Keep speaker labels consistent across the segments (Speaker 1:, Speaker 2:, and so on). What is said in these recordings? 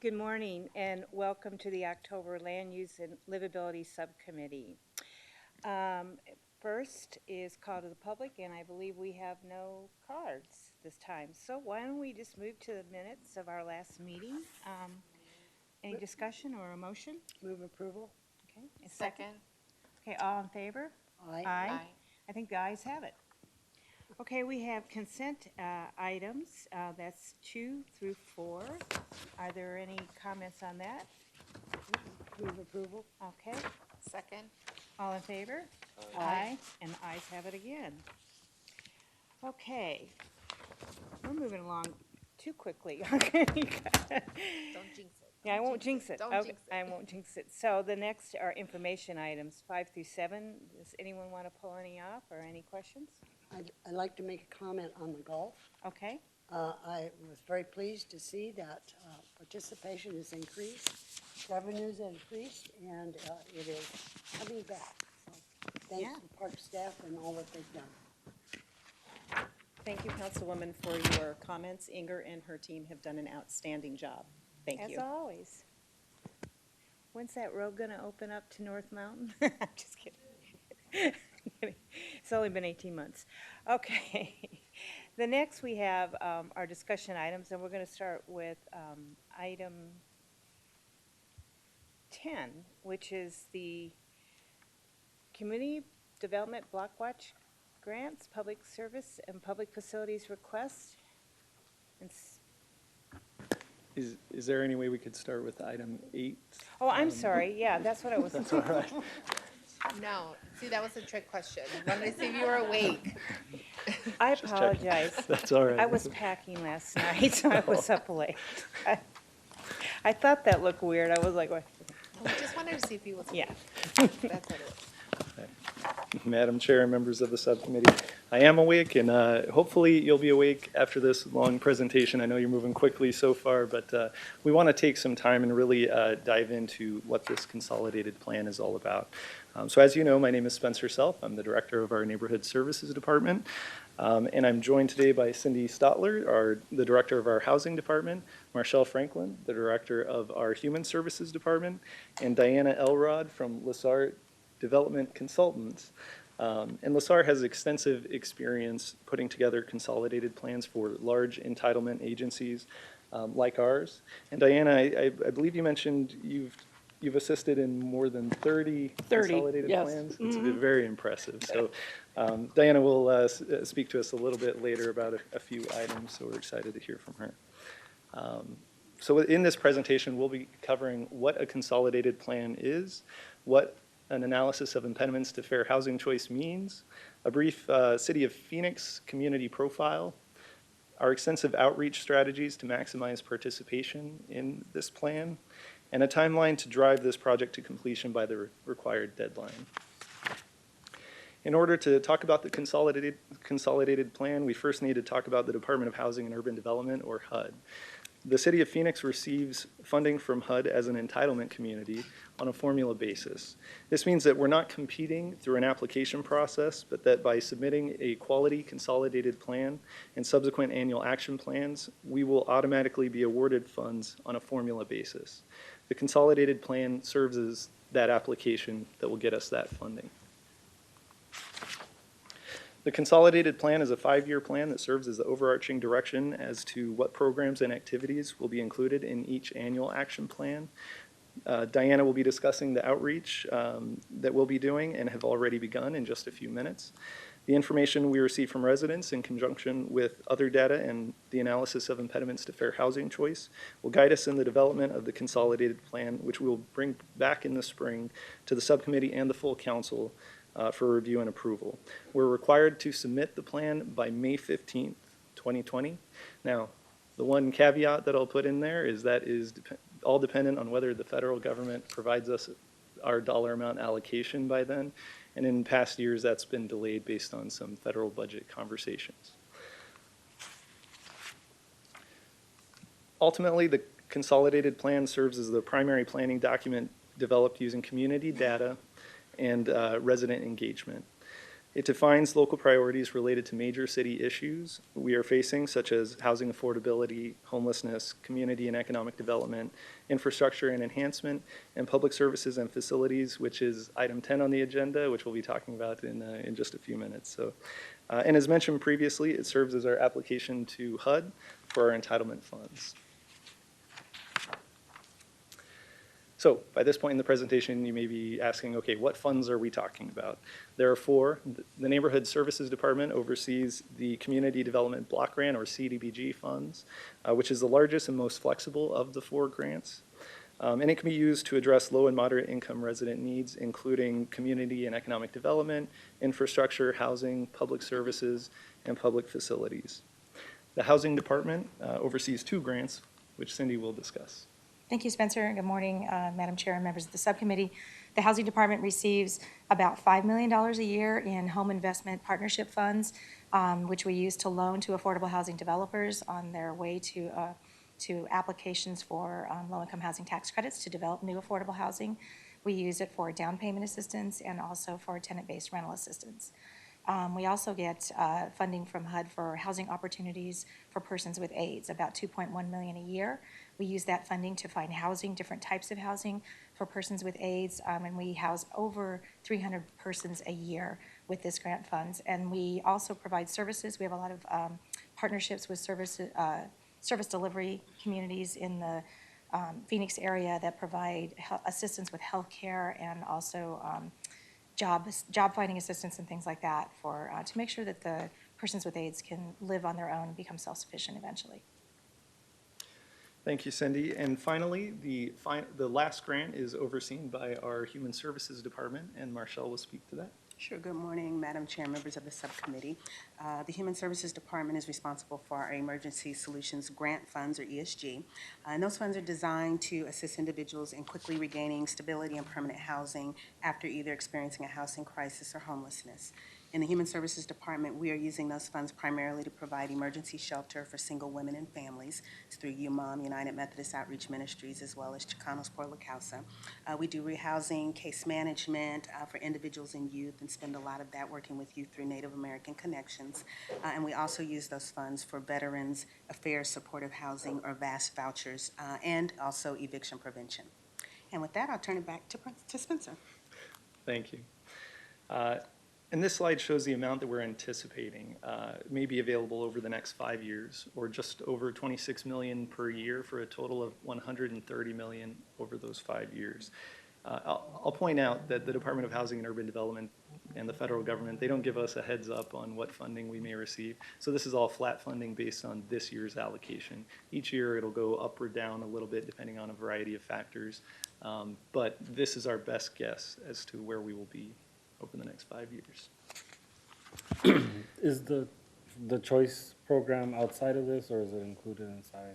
Speaker 1: Good morning and welcome to the October Land Use and Livability Subcommittee. First is call to the public, and I believe we have no cards this time. So why don't we just move to the minutes of our last meeting? Any discussion or a motion?
Speaker 2: Move approval.
Speaker 1: Okay, a second?
Speaker 3: Second.
Speaker 1: Okay, all in favor?
Speaker 2: Aye.
Speaker 1: Aye. I think the ayes have it. Okay, we have consent items, that's 2 through 4. Are there any comments on that?
Speaker 2: Move approval.
Speaker 1: Okay,
Speaker 3: Second.
Speaker 1: all in favor?
Speaker 2: Aye.
Speaker 1: And the ayes have it again. Okay, we're moving along too quickly. Okay.
Speaker 3: Don't jinx it.
Speaker 1: Yeah, I won't jinx it.
Speaker 3: Don't
Speaker 1: Okay,
Speaker 3: jinx it.
Speaker 1: I won't jinx it. So the next are information items, 5 through 7. Does anyone want to pull any off or any questions?
Speaker 2: I'd like to make a comment on the golf.
Speaker 1: Okay,
Speaker 2: I was very pleased to see that participation has increased, revenues have increased, and it is coming back. So thanks
Speaker 1: Yeah.
Speaker 2: to the park staff and all that they've done.
Speaker 4: Thank you, Councilwoman, for your comments. Inger and her team have done an outstanding job. Thank
Speaker 1: as
Speaker 4: you.
Speaker 1: always. When's that road going to open up to North Mountain? I'm just kidding. It's only been 18 months. Okay. The next we have our discussion items, and we're going to start with item 10, which is the Community Development Block Watch Grants, Public Service, and Public Facilities Request. And
Speaker 5: Is there any way we could start with item 8?
Speaker 1: oh, I'm sorry. Yeah, that's what I was.
Speaker 5: That's all right.
Speaker 3: No, see, that was a trick question. I wanted to see if you were awake.
Speaker 1: I
Speaker 5: Just checking.
Speaker 1: apologize.
Speaker 5: That's all right.
Speaker 1: I was packing last night, so I was up late. I thought that looked weird. I was like, what?
Speaker 3: I just wanted to see if he was awake.
Speaker 1: Yeah.
Speaker 3: That's what it was.
Speaker 5: Madam Chair and members of the subcommittee, I am awake, and hopefully you'll be awake after this long presentation. I know you're moving quickly so far, but we want to take some time and really dive into what this consolidated plan is all about. So as you know, my name is Spencer Self. I'm the director of our Neighborhood Services Department, and I'm joined today by Cindy Stotler, the director of our Housing Department, Marshall Franklin, the director of our Human Services Department, and Diana Elrod from LaSar Development Consultants. And LaSar has extensive experience putting together consolidated plans for large entitlement agencies like ours. And Diana, I believe you mentioned you've assisted in more than 30 consolidated
Speaker 2: yes.
Speaker 5: plans. It's very impressive. So Diana will speak to us a little bit later about a few items, so we're excited to hear from her. So in this presentation, we'll be covering what a consolidated plan is, what an analysis of impediments to fair housing choice means, a brief City of Phoenix community profile, our extensive outreach strategies to maximize participation in this plan, and a timeline to drive this project to completion by the required deadline. In order to talk about the consolidated plan, we first need to talk about the Department of Housing and Urban Development, or HUD. The City of Phoenix receives funding from HUD as an entitlement community on a formula basis. This means that we're not competing through an application process, but that by submitting a quality consolidated plan and subsequent annual action plans, we will automatically be awarded funds on a formula basis. The consolidated plan serves as that application that will get us that funding. The consolidated plan is a 5-year plan that serves as the overarching direction as to what programs and activities will be included in each annual action plan. Diana will be discussing the outreach that we'll be doing and have already begun in just a few minutes. The information we receive from residents in conjunction with other data and the analysis of impediments to fair housing choice will guide us in the development of the consolidated plan, which we will bring back in the spring to the subcommittee and the full council for review and approval. We're required to submit the plan by May 15th, 2020. Now, the one caveat that I'll put in there is that is all dependent on whether the federal government provides us our dollar amount allocation by then. And in past years, that's been delayed based on some federal budget conversations. Ultimately, the consolidated plan serves as the primary planning document developed using community data and resident engagement. It defines local priorities related to major city issues we are facing, such as housing affordability, homelessness, community and economic development, infrastructure and enhancement, and public services and facilities, which is item 10 on the agenda, which we'll be talking about in just a few minutes. So, and as mentioned previously, it serves as our application to HUD for our entitlement funds. So by this point in the presentation, you may be asking, okay, what funds are we talking about? There are four. The Neighborhood Services Department oversees the Community Development Block Grant, or CDBG funds, which is the largest and most flexible of the four grants. And it can be used to address low and moderate income resident needs, including community and economic development, infrastructure, housing, public services, and public facilities. The Housing Department oversees two grants, which Cindy will discuss.
Speaker 6: Thank you, Spencer. Good morning, Madam Chair and members of the subcommittee. The Housing Department receives about $5 million a year in home investment partnership funds, which we use to loan to affordable housing developers on their way to applications for low-income housing tax credits to develop new affordable housing. We use it for down payment assistance and also for tenant-based rental assistance. We also get funding from HUD for housing opportunities for persons with AIDS, about $2.1 million a year. We use that funding to find housing, different types of housing for persons with AIDS, and we house over 300 persons a year with this grant funds. And we also provide services. We have a lot of partnerships with service delivery communities in the Phoenix area that provide assistance with health care and also job finding assistance and things like that for to make sure that the persons with AIDS can live on their own and become self-sufficient eventually.
Speaker 5: Thank you, Cindy. And finally, the last grant is overseen by our Human Services Department, and Marshall will speak to that.
Speaker 7: Sure. Good morning, Madam Chair, members of the subcommittee. The Human Services Department is responsible for our Emergency Solutions Grant Funds, or ESG. And those funds are designed to assist individuals in quickly regaining stability and permanent housing after either experiencing a housing crisis or homelessness. In the Human Services Department, we are using those funds primarily to provide emergency shelter for single women and families. It's through UMOM, United Methodist Outreach Ministries, as well as Chicanos por la Causa. We do rehousing, case management for individuals and youth, and spend a lot of that working with youth through Native American Connections. And we also use those funds for Veterans Affairs Supportive Housing, or VASS vouchers, and also eviction prevention. And with that, I'll turn it back to Spencer.
Speaker 5: Thank you. And this slide shows the amount that we're anticipating may be available over the next 5 years, or just over $26 million per year, for a total of $130 million over those 5 years. I'll point out that the Department of Housing and Urban Development and the federal government, they don't give us a heads up on what funding we may receive. So this is all flat funding based on this year's allocation. Each year it'll go up or down a little bit depending on a variety of factors. But this is our best guess as to where we will be over the next 5 years.
Speaker 8: Is the choice program outside of this, or is it included inside?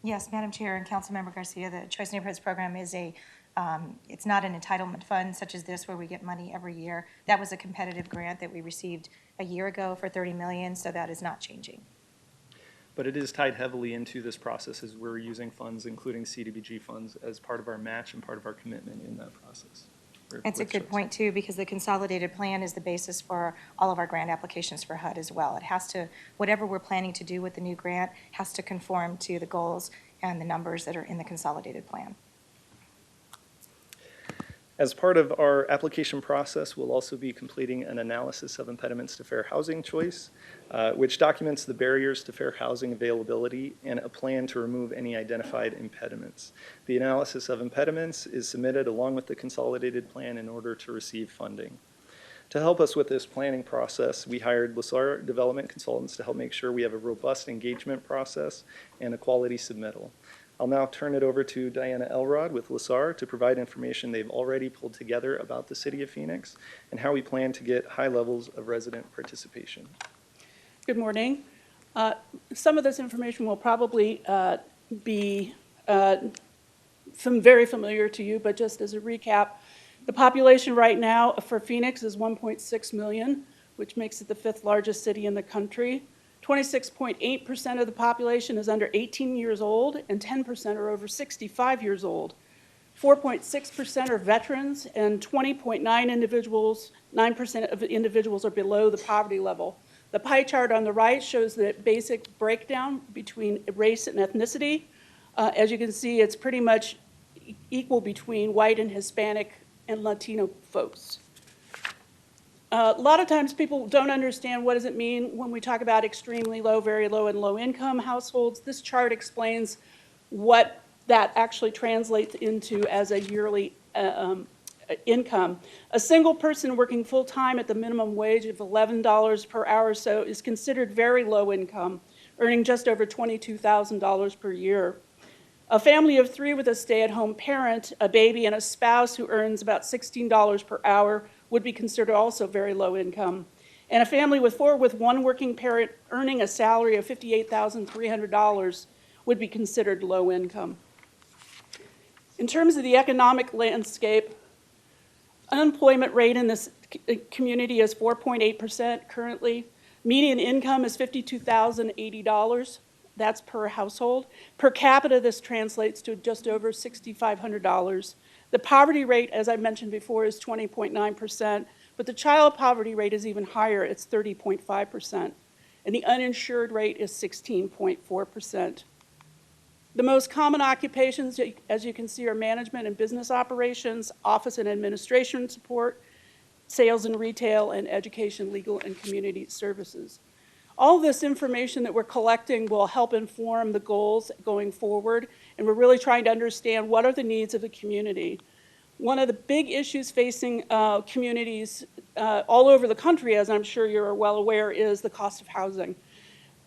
Speaker 6: Yes, Madam Chair and Councilmember Garcia, the Choice Neighborhoods Program is it's not an entitlement fund such as this where we get money every year. That was a competitive grant that we received a year ago for $30 million, so that is not changing.
Speaker 5: But it is tied heavily into this process as we're using funds, including CDBG funds, as part of our match and part of our commitment in that process.
Speaker 6: It's a good point, too, because the consolidated plan is the basis for all of our grant applications for HUD as well. It has to, whatever we're planning to do with the new grant, has to conform to the goals and the numbers that are in the consolidated plan.
Speaker 5: As part of our application process, we'll also be completing an analysis of impediments to fair housing choice, which documents the barriers to fair housing availability and a plan to remove any identified impediments. The analysis of impediments is submitted along with the consolidated plan in order to receive funding. To help us with this planning process, we hired LaSar Development Consultants to help make sure we have a robust engagement process and a quality submittal. I'll now turn it over to Diana Elrod with LaSar to provide information they've already pulled together about the City of Phoenix and how we plan to get high levels of resident participation.
Speaker 9: Good morning. Some of this information will probably be very familiar to you, but just as a recap, the population right now for Phoenix is 1.6 million, which makes it the 5th largest city in the country. 26.8% of the population is under 18 years old, and 10% are over 65 years old. 4.6% are veterans, and 20.9 individuals, 9% of individuals are below the poverty level. The pie chart on the right shows the basic breakdown between race and ethnicity. As you can see, it's pretty much equal between white and Hispanic and Latino folks. A lot of times people don't understand what does it mean when we talk about extremely low, very low, and low income households. This chart explains what that actually translates into as a yearly income. A single person working full-time at the minimum wage of $11 per hour or so is considered very low income, earning just over $22,000 per year. A family of 3 with a stay-at-home parent, a baby, and a spouse who earns about $16 per hour would be considered also very low income. And a family with 4 with 1 working parent earning a salary of $58,300 would be considered low income. In terms of the economic landscape, unemployment rate in this community is 4.8% currently. Median income is $52,080. That's per household. Per capita, this translates to just over $6,500. The poverty rate, as I mentioned before, is 20.9%, but the child poverty rate is even higher. It's 30.5%. And the uninsured rate is 16.4%. The most common occupations, as you can see, are management and business operations, office and administration support, sales and retail, and education, legal, and community services. All this information that we're collecting will help inform the goals going forward, and we're really trying to understand what are the needs of the community. One of the big issues facing communities all over the country, as I'm sure you're well aware, is the cost of housing.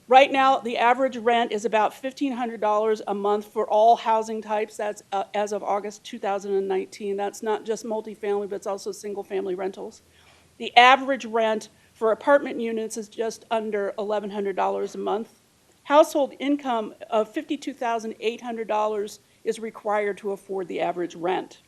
Speaker 9: Right now, the average rent is about $1,500 a month for all housing types. That's as of August 2019. That's not just multifamily, but it's also single-family rentals. The average rent for apartment units is just under $1,100 a month. Household income of $52,800 is required to afford the average rent.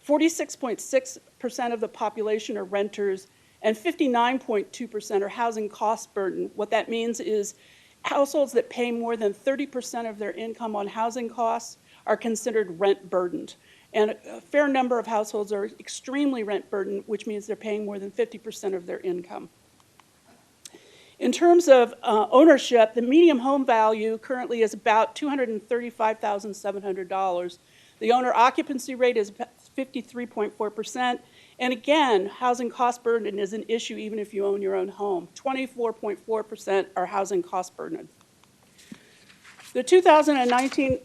Speaker 9: 46.6% of the population are renters, and 59.2% are housing cost burden. What that means is households that pay more than 30% of their income on housing costs are considered rent burdened. And a fair number of households are extremely rent burdened, which means they're paying more than 50% of their income. In terms of ownership, the median home value currently is about $235,700. The owner occupancy rate is 53.4%. And again, housing cost burden is an issue even if you own your own home. 24.4% are housing cost burden. The 2019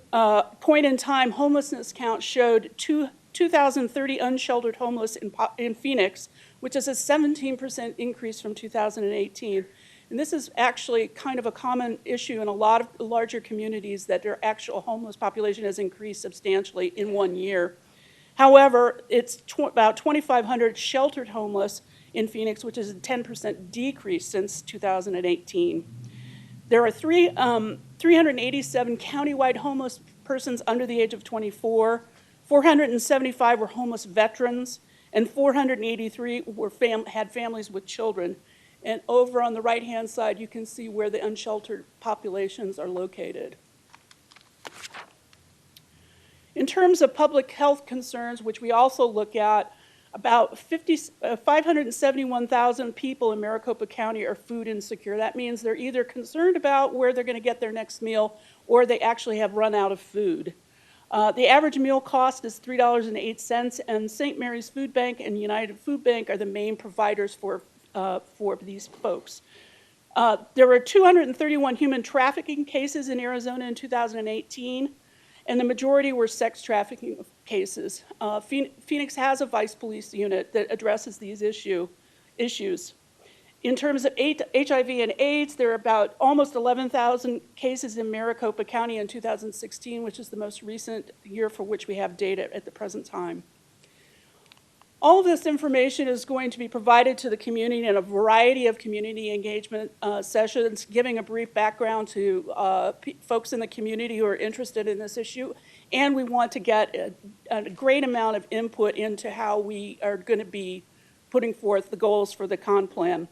Speaker 9: point in time homelessness count showed 2,030 unsheltered homeless in Phoenix, which is a 17% increase from 2018. And this is actually kind of a common issue in a lot of larger communities, that their actual homeless population has increased substantially in 1 year. However, it's about 2,500 sheltered homeless in Phoenix, which is a 10% decrease since 2018. There are 387 countywide homeless persons under the age of 24, 475 were homeless veterans, and 483 had families with children. And over on the right-hand side, you can see where the unsheltered populations are located. In terms of public health concerns, which we also look at, about 571,000 people in Maricopa County are food insecure. That means they're either concerned about where they're going to get their next meal, or they actually have run out of food. The average meal cost is $3.08, and St. Mary's Food Bank and United Food Bank are the main providers for these folks. There were 231 human trafficking cases in Arizona in 2018. And the majority were sex trafficking cases. Phoenix has a vice police unit that addresses these issues. In terms of HIV and AIDS, there are about almost 11,000 cases in Maricopa County in 2016, which is the most recent year for which we have data at the present time. All of this information is going to be provided to the community in a variety of community engagement sessions, giving a brief background to folks in the community who are interested in this issue. And we want to get a great amount of input into how we are going to be putting forth the goals for the CON plan.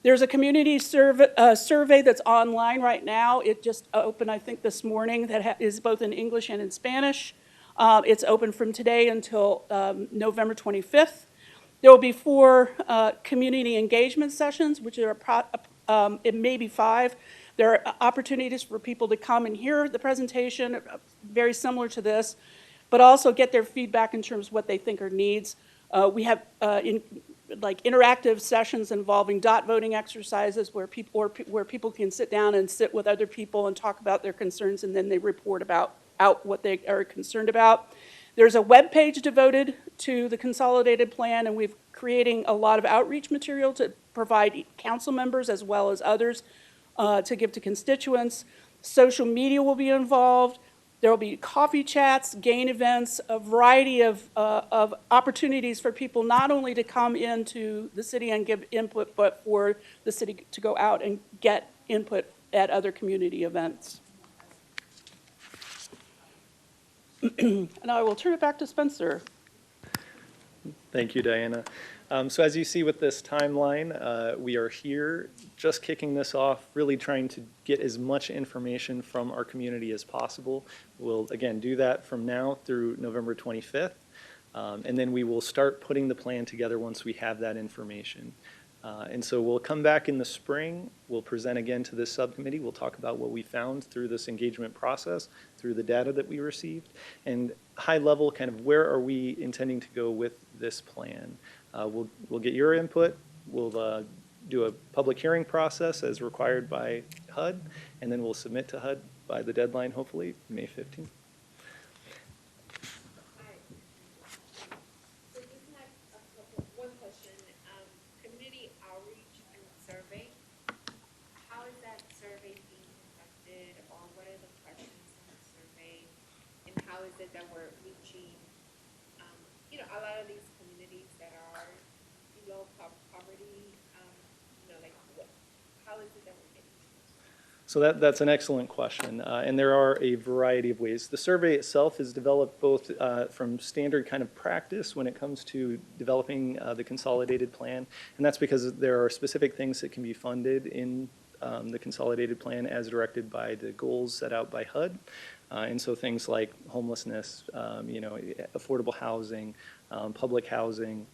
Speaker 9: There's a community survey that's online right now. It just opened, I think, this morning, that is both in English and in Spanish. It's open from today until November 25th. There will be 4 community engagement sessions, which are it may be 5. There are opportunities for people to come and hear the presentation, very similar to this, but also get their feedback in terms of what they think are needs. We have interactive sessions involving dot voting exercises where people can sit down and sit with other people and talk about their concerns, and then they report out what they are concerned about. There's a web page devoted to the consolidated plan, and we're creating a lot of outreach material to provide council members as well as others to give to constituents. Social media will be involved. There will be coffee chats, GAIN events, a variety of opportunities for people not only to come into the city and give input, but for the city to go out and get input at other community events. And I will turn it back to Spencer.
Speaker 5: Thank you, Diana. So as you see with this timeline, we are here just kicking this off, really trying to get as much information from our community as possible. We'll, again, do that from now through November 25th, and then we will start putting the plan together once we have that information. And so we'll come back in the spring, we'll present again to this subcommittee, we'll talk about what we found through this engagement process, through the data that we received, and high level, kind of where are we intending to go with this plan. We'll get your input, we'll do a public hearing process as required by HUD, and then we'll submit to HUD by the deadline, hopefully, May 15th.
Speaker 3: One question, community outreach and survey, how is that survey being conducted, or what are the questions in the survey, and how is it that we're reaching, a lot of these communities that are below poverty, how is it that we're getting to those?
Speaker 5: So that's an excellent question, and there are a variety of ways. The survey itself is developed both from standard kind of practice when it comes to developing the consolidated plan, and that's because there are specific things that can be funded in the consolidated plan as directed by the goals set out by HUD. And so things like homelessness, affordable housing, public housing,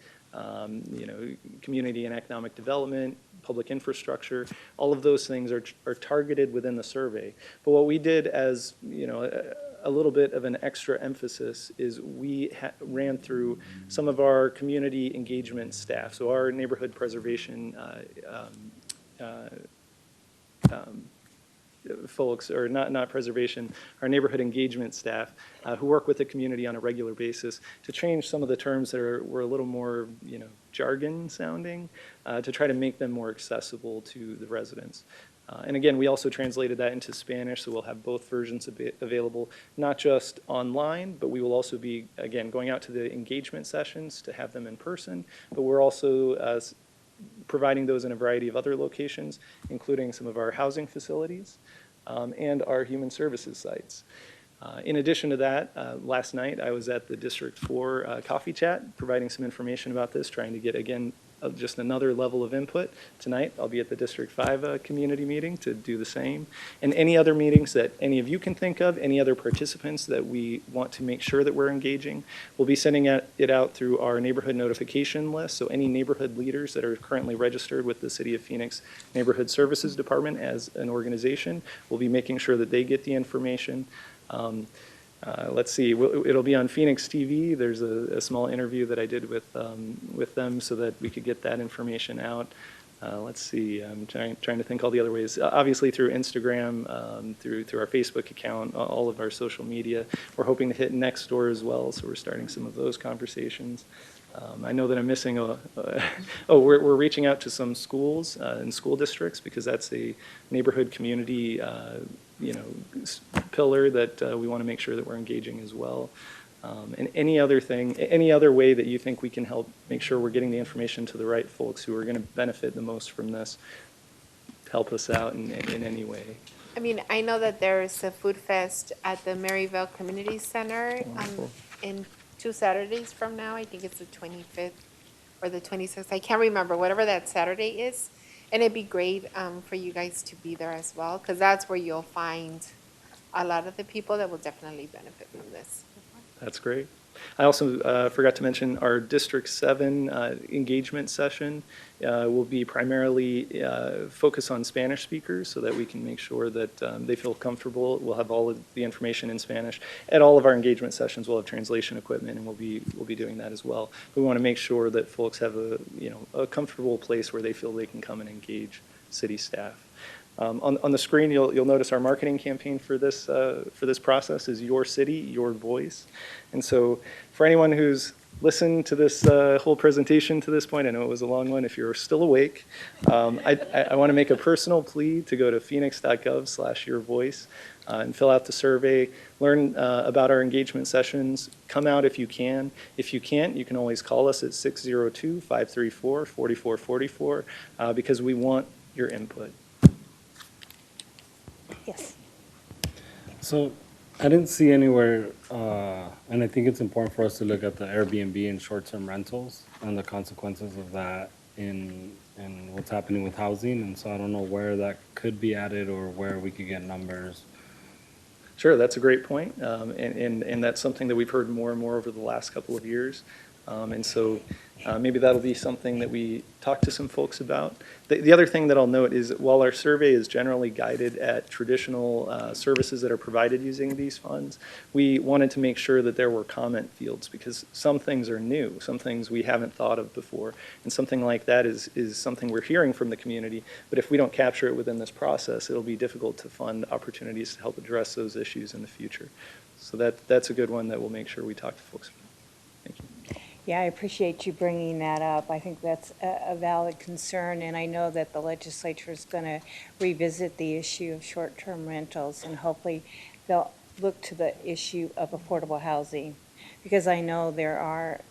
Speaker 5: community and economic development, public infrastructure, all of those things are targeted within the survey. But what we did as, a little bit of an extra emphasis is we ran through some of our community engagement staff. So our neighborhood preservation folks, or not preservation, our neighborhood engagement staff who work with the community on a regular basis to change some of the terms that were a little more, jargon sounding to try to make them more accessible to the residents. And again, we also translated that into Spanish, so we'll have both versions available, not just online, but we will also be, again, going out to the engagement sessions to have them in person, but we're also providing those in a variety of other locations, including some of our housing facilities and our human services sites. In addition to that, last night I was at the District 4 coffee chat, providing some information about this, trying to get, again, just another level of input. Tonight I'll be at the District 5 community meeting to do the same. And any other meetings that any of you can think of, any other participants that we want to make sure that we're engaging, we'll be sending it out through our neighborhood notification list. So any neighborhood leaders that are currently registered with the City of Phoenix Neighborhood Services Department as an organization, we'll be making sure that they get the information. Let's see, it'll be on Phoenix TV. There's a small interview that I did with them so that we could get that information out. Let's see, I'm trying to think all the other ways. Obviously through Instagram, through our Facebook account, all of our social media. We're hoping to hit Nextdoor as well, so we're starting some of those conversations. I know that I'm missing we're reaching out to some schools and school districts because that's a neighborhood community pillar that we want to make sure that we're engaging as well. And any other way that you think we can help make sure we're getting the information to the right folks who are going to benefit the most from this, help us out in any way.
Speaker 3: I mean, I know that there is a food fest at the Maryville Community Center in 2 Saturdays from now. I think it's the 25th or the 26th. I can't remember, whatever that Saturday is. And it'd be great for you guys to be there as well, because that's where you'll find a lot of the people that will definitely benefit from this.
Speaker 5: That's great. I also forgot to mention our District 7 engagement session will be primarily focused on Spanish speakers so that we can make sure that they feel comfortable. We'll have all of the information in Spanish. At all of our engagement sessions, we'll have translation equipment, and we'll be doing that as well. We want to make sure that folks have a comfortable place where they feel they can come and engage city staff. On the screen, you'll notice our marketing campaign for this process is Your City, Your Voice. And so for anyone who's listened to this whole presentation to this point, I know it was a long one, if you're still awake, I want to make a personal plea to go to phoenix.gov/yourvoice and fill out the survey, learn about our engagement sessions, come out if you can. If you can't, you can always call us at 602-534-4444 because we want your input.
Speaker 1: Yes.
Speaker 8: So I didn't see anywhere, and I think it's important for us to look at the Airbnb and short-term rentals and the consequences of that in what's happening with housing. And so I don't know where that could be added or where we could get numbers.
Speaker 5: Sure, that's a great point. And that's something that we've heard more and more over the last couple of years. And so maybe that'll be something that we talk to some folks about. The other thing that I'll note is while our survey is generally guided at traditional services that are provided using these funds, we wanted to make sure that there were comment fields because some things are new, some things we haven't thought of before, and something like that is something we're hearing from the community, but if we don't capture it within this process, it'll be difficult to fund opportunities to help address those issues in the future. So that's a good one that we'll make sure we talk to folks about. Thank you.
Speaker 1: Yeah, I appreciate you bringing that up. I think that's a valid concern, and I know that the legislature is going to revisit the issue of short-term rentals, and hopefully they'll look to the issue of affordable housing, because I know there are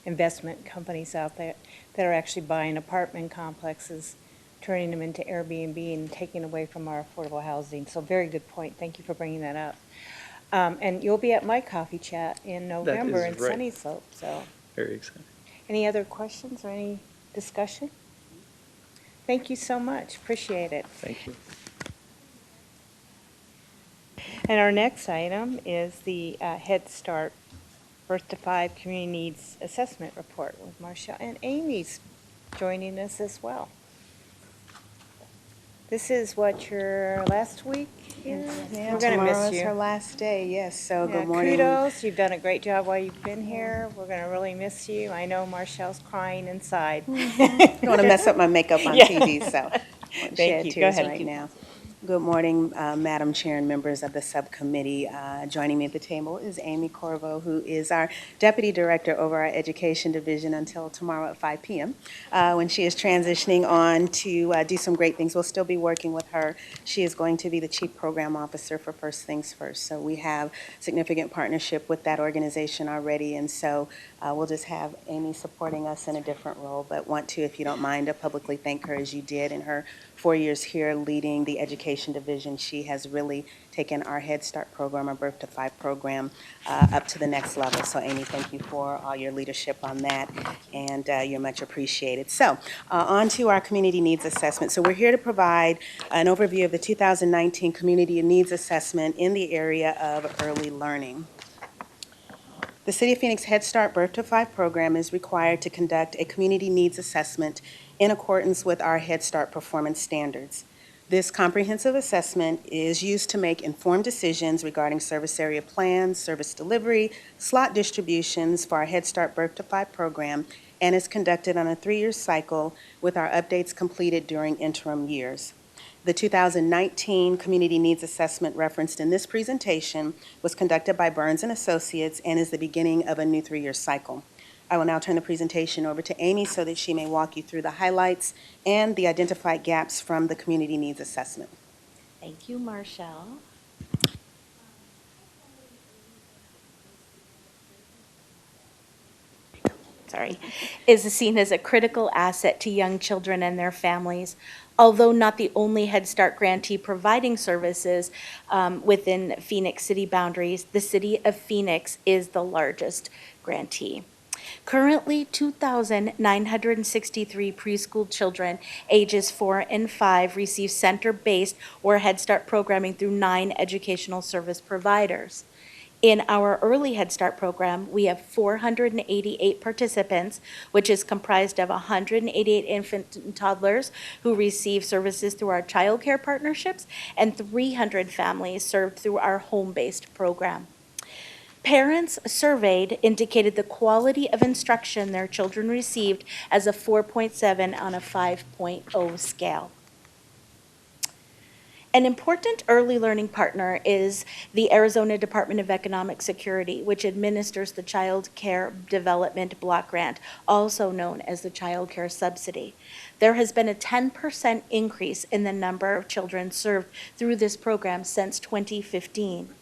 Speaker 1: investment companies out there that are actually buying apartment complexes, turning them into Airbnb and taking away from our affordable housing. So very good point. Thank you for bringing that up. And you'll be at my coffee chat in November in
Speaker 5: is right.
Speaker 1: Sunny Slope, so.
Speaker 5: Very exciting.
Speaker 1: Any other questions or any discussion? Thank you so much. Appreciate it.
Speaker 5: Thank you.
Speaker 1: And our next item is the Head Start Birth to 5 Community Needs Assessment Report with Marcia, and Amy's joining us as well. This is what, your last week here?
Speaker 7: Yeah,
Speaker 1: We're gonna
Speaker 7: tomorrow
Speaker 1: miss
Speaker 7: is
Speaker 1: you.
Speaker 7: her last day, yes, so
Speaker 1: Yeah,
Speaker 7: good morning.
Speaker 1: kudos, you've done a great job while you've been here. We're gonna really miss you. I know Marcelle's crying inside.
Speaker 7: I don't want to mess up my makeup on
Speaker 1: Yeah.
Speaker 7: TV, so I won't
Speaker 1: Thank
Speaker 7: shed
Speaker 1: you. Go
Speaker 7: tears
Speaker 1: ahead,
Speaker 7: right
Speaker 1: keep-
Speaker 7: now. Good morning, Madam Chair and members of the subcommittee. Joining me at the table is Amy Corvo, who is our Deputy Director over our Education Division until tomorrow at 5 p.m. When she is transitioning on to do some great things. We'll still be working with her. She is going to be the Chief Program Officer for First Things First. So we have significant partnership with that organization already, and so we'll just have Amy supporting us in a different role, but want to, if you don't mind, to publicly thank her as you did in her 4 years here leading the Education Division. She has really taken our Head Start program, our Birth to 5 program, up to the next level. So Amy, thank you for all your leadership on that, and you're much appreciated. So on to our Community Needs Assessment. So we're here to provide an overview of the 2019 Community Needs Assessment in the area of early learning. The City of Phoenix Head Start Birth to 5 program is required to conduct a community needs assessment in accordance with our Head Start performance standards. This comprehensive assessment is used to make informed decisions regarding service area plans, service delivery, slot distributions for our Head Start Birth to 5 program, and is conducted on a 3-year cycle with our updates completed during interim years. The 2019 Community Needs Assessment referenced in this presentation was conducted by Burns & Associates and is the beginning of a new 3-year cycle. I will now turn the presentation over to Amy so that she may walk you through the highlights and the identified gaps from the Community Needs Assessment.
Speaker 10: Thank you, Marshall. Is seen as a critical asset to young children and their families. Although not the only Head Start grantee providing services within Phoenix city boundaries, the City of Phoenix is the largest grantee. Currently, 2,963 preschool children ages 4 and 5 receive center-based or Head Start programming through 9 educational service providers. In our early Head Start program, we have 488 participants, which is comprised of 188 infant and toddlers who receive services through our child care partnerships and 300 families served through our home-based program. Parents surveyed indicated the quality of instruction their children received as a 4.7 on a 5.0 scale. An important early learning partner is the Arizona Department of Economic Security, which administers the Child Care Development Block Grant, also known as the Child Care Subsidy. There has been a 10% increase in the number of children served through this program since 2015,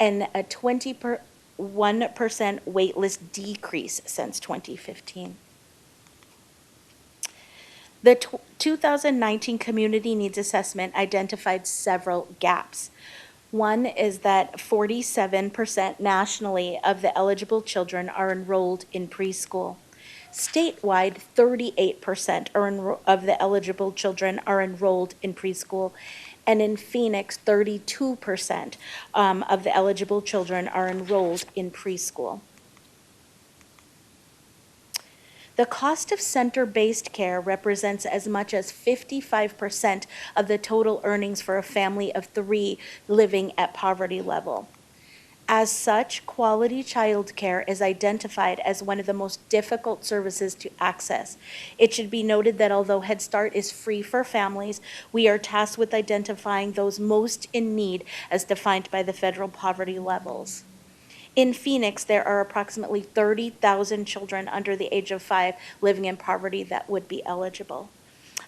Speaker 10: and a 21% waitlist decrease since 2015. The 2019 Community Needs Assessment identified several gaps. One is that 47% nationally of the eligible children are enrolled in preschool. Statewide, 38% of the eligible children are enrolled in preschool. And in Phoenix, 32% of the eligible children are enrolled in preschool. The cost of center-based care represents as much as 55% of the total earnings for a family of 3 living at poverty level. As such, quality child care is identified as one of the most difficult services to access. It should be noted that although Head Start is free for families, we are tasked with identifying those most in need as defined by the federal poverty levels. In Phoenix, there are approximately 30,000 children under the age of 5 living in poverty that would be eligible.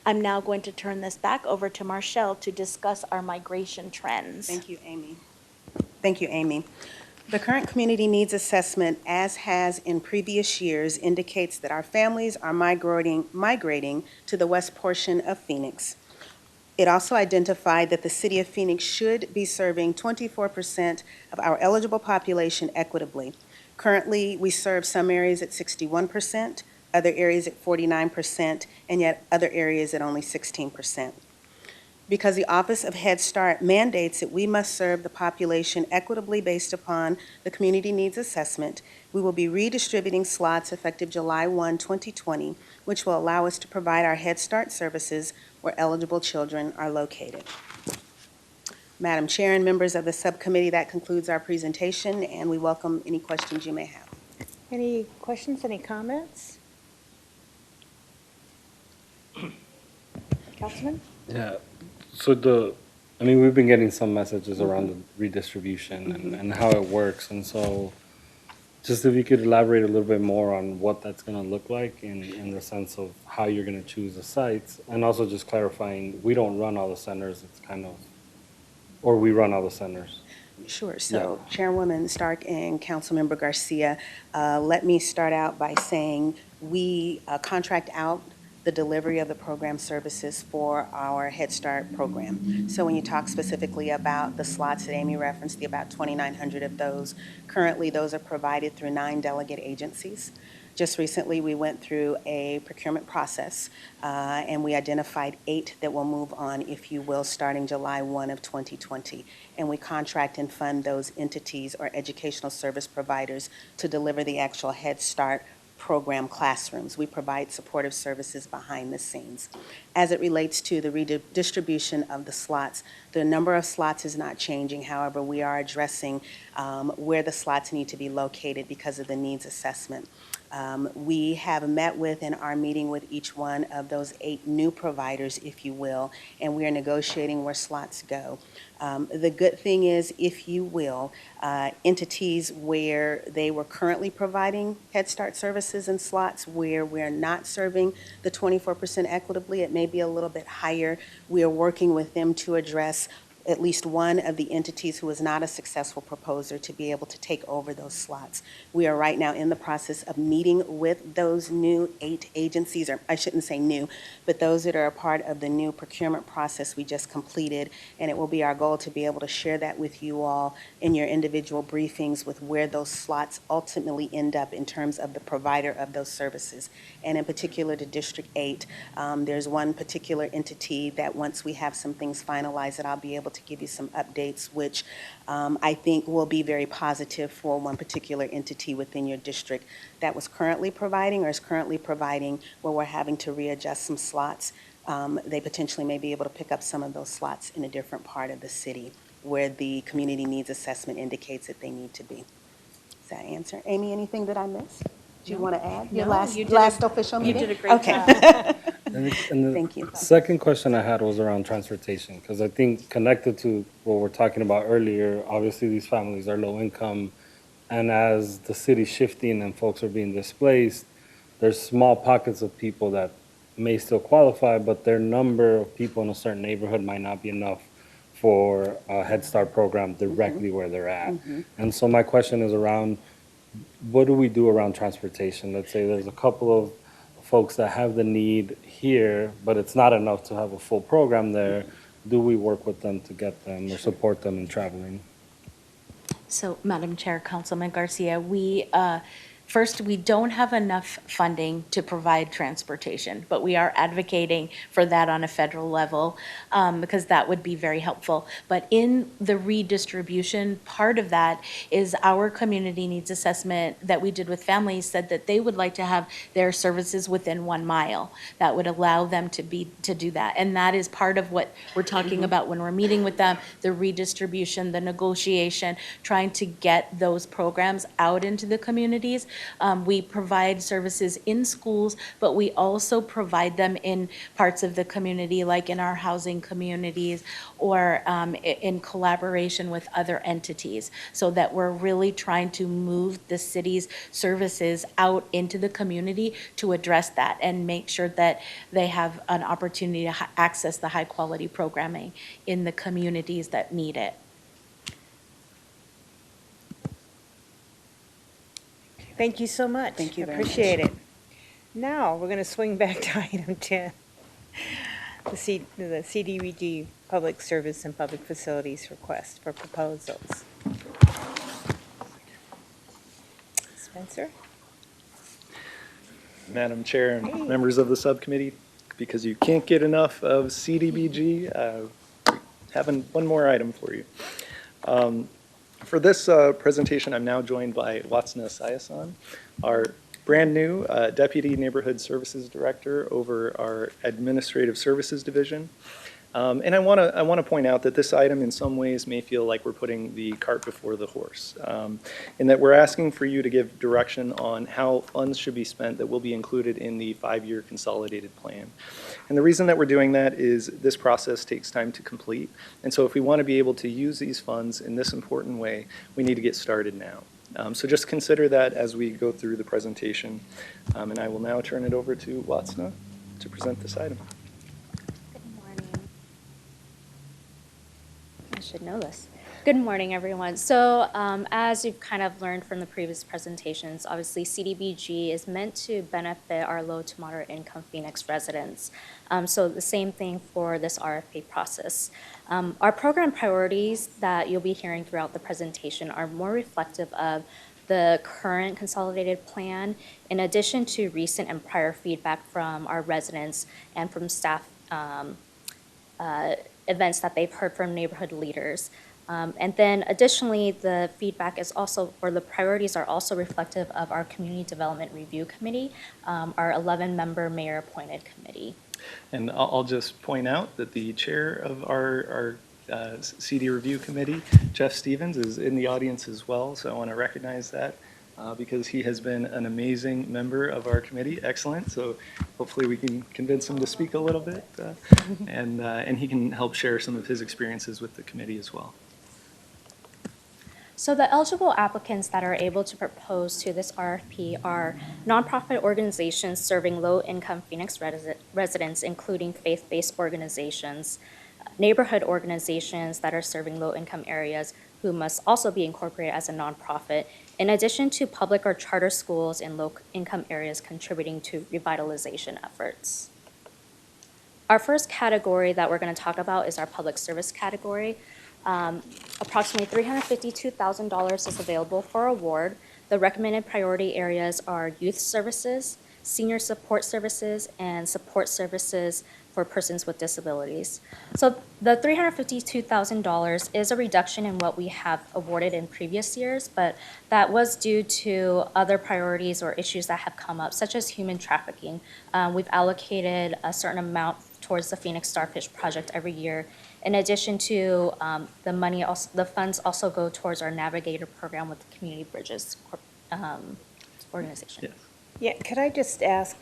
Speaker 10: I'm now going to turn this back over to Marshall to discuss our migration trends.
Speaker 7: Thank you, Amy. Thank you, Amy. The current community needs assessment, as has in previous years, indicates that our families are migrating to the west portion of Phoenix. It also identified that the City of Phoenix should be serving 24% of our eligible population equitably. Currently, we serve some areas at 61%, other areas at 49%, and yet other areas at only 16%. Because the Office of Head Start mandates that we must serve the population equitably based upon the Community Needs Assessment, we will be redistributing slots effective July 1, 2020, which will allow us to provide our Head Start services where eligible children are located. Madam Chair and members of the subcommittee, that concludes our presentation, and we welcome any questions you may have.
Speaker 1: Any questions, any comments? Councilman?
Speaker 8: Yeah, so we've been getting some messages around the redistribution and how it works, and so just if you could elaborate a little bit more on what that's gonna look like in the sense of how you're gonna choose the sites, and also just clarifying, we don't run all the centers, it's kind of, or we run all the centers.
Speaker 7: Sure. So Chairwoman Stark and Councilmember Garcia, let me start out by saying we contract out the delivery of the program services for our Head Start program. So when you talk specifically about the slots that Amy referenced, the about 2,900 of those, currently those are provided through 9 delegate agencies. Just recently, we went through a procurement process, and we identified 8 that will move on, if you will, starting July 1 of 2020. And we contract and fund those entities or educational service providers to deliver the actual Head Start program classrooms. We provide supportive services behind the scenes. As it relates to the redistribution of the slots, the number of slots is not changing. However, we are addressing where the slots need to be located because of the needs assessment. We have met with and are meeting with each one of those 8 new providers, if you will, and we are negotiating where slots go. The good thing is, if you will, entities where they were currently providing Head Start services and slots where we're not serving the 24% equitably, it may be a little bit higher. We are working with them to address at least one of the entities who is not a successful proposer to be able to take over those slots. We are right now in the process of meeting with those new 8 agencies, or I shouldn't say new, but those that are a part of the new procurement process we just completed, and it will be our goal to be able to share that with you all in your individual briefings with where those slots ultimately end up in terms of the provider of those services. And in particular to District 8, there's one particular entity that once we have some things finalized that I'll be able to give you some updates, which I think will be very positive for one particular entity within your district that was currently providing or is currently providing, where we're having to readjust some slots. They potentially may be able to pick up some of those slots in a different part of the city where the community needs assessment indicates that they need to be. Does that answer? Amy, anything that I missed? Do you want to add? Your
Speaker 10: No,
Speaker 7: last,
Speaker 10: you did
Speaker 7: last
Speaker 10: a-
Speaker 7: official
Speaker 10: you
Speaker 7: meeting?
Speaker 10: did a great
Speaker 7: Okay.
Speaker 10: job.
Speaker 8: And the
Speaker 7: Thank you.
Speaker 8: second question I had was around transportation, because I think connected to what we're talking about earlier, obviously these families are low income, and as the city's shifting and folks are being displaced, there's small pockets of people that may still qualify, but their number of people in a certain neighborhood might not be enough for a Head Start program directly where they're at. And so my question is around, what do we do around transportation? Let's say there's a couple of folks that have the need here, but it's not enough to have a full program there. Do we work with them to get them or support them in traveling?
Speaker 10: So, Madam Chair, Councilman Garcia, first, we don't have enough funding to provide transportation, but we are advocating for that on a federal level, because that would be very helpful. But in the redistribution, part of that is our community needs assessment that we did with families said that they would like to have their services within 1 mile. That would allow them to do that. And that is part of what we're talking about when we're meeting with them, the redistribution, the negotiation, trying to get those programs out into the communities. We provide services in schools, but we also provide them in parts of the community, like in our housing communities or in collaboration with other entities, so that we're really trying to move the city's services out into the community to address that and make sure that they have an opportunity to access the high-quality programming in the communities that need it.
Speaker 1: Thank you so much.
Speaker 7: Thank you very much.
Speaker 1: Appreciate it. Now, we're going to swing back to item 10, the CDBG Public Service and Public Facilities Request for Proposals. Spencer?
Speaker 5: Madam Chair and members of the subcommittee, because you can't get enough of CDBG, having one more item for you. For this presentation, I'm now joined by Watsna Sayasan, our brand-new Deputy Neighborhood Services Director over our Administrative Services Division. And I want to point out that this item in some ways may feel like we're putting the cart before the horse, in that we're asking for you to give direction on how funds should be spent that will be included in the 5-year consolidated plan. And the reason that we're doing that is this process takes time to complete. And so if we want to be able to use these funds in this important way, we need to get started now. So just consider that as we go through the presentation. And I will now turn it over to Watsna to present this item.
Speaker 11: Good morning. I should know this. Good morning, everyone. So as you've kind of learned from the previous presentations, obviously CDBG is meant to benefit our low to moderate income Phoenix residents. So the same thing for this RFP process. Our program priorities that you'll be hearing throughout the presentation are more reflective of the current consolidated plan, in addition to recent and prior feedback from our residents and from staff events that they've heard from neighborhood leaders. And then additionally, the feedback is also, or the priorities are also reflective of our Community Development Review Committee, our 11-member mayor-appointed committee.
Speaker 5: And I'll just point out that the chair of our CD Review Committee, Jeff Stevens, is in the audience as well. So I want to recognize that because he has been an amazing member of our committee. Excellent. So hopefully we can convince him to speak a little bit, and he can help share some of his experiences with the committee as well.
Speaker 11: So the eligible applicants that are able to propose to this RFP are nonprofit organizations serving low-income Phoenix residents, including faith-based organizations, neighborhood organizations that are serving low-income areas who must also be incorporated as a nonprofit, in addition to public or charter schools in low-income areas contributing to revitalization efforts. Our first category that we're going to talk about is our public service category. Approximately $352,000 is available for award. The recommended priority areas are youth services, senior support services, and support services for persons with disabilities. So the $352,000 is a reduction in what we have awarded in previous years, but that was due to other priorities or issues that have come up, such as human trafficking. We've allocated a certain amount towards the Phoenix Starfish Project every year. In addition to the funds also go towards our Navigator program with the Community Bridges organization.
Speaker 5: Yes.
Speaker 1: Yeah, could I just ask,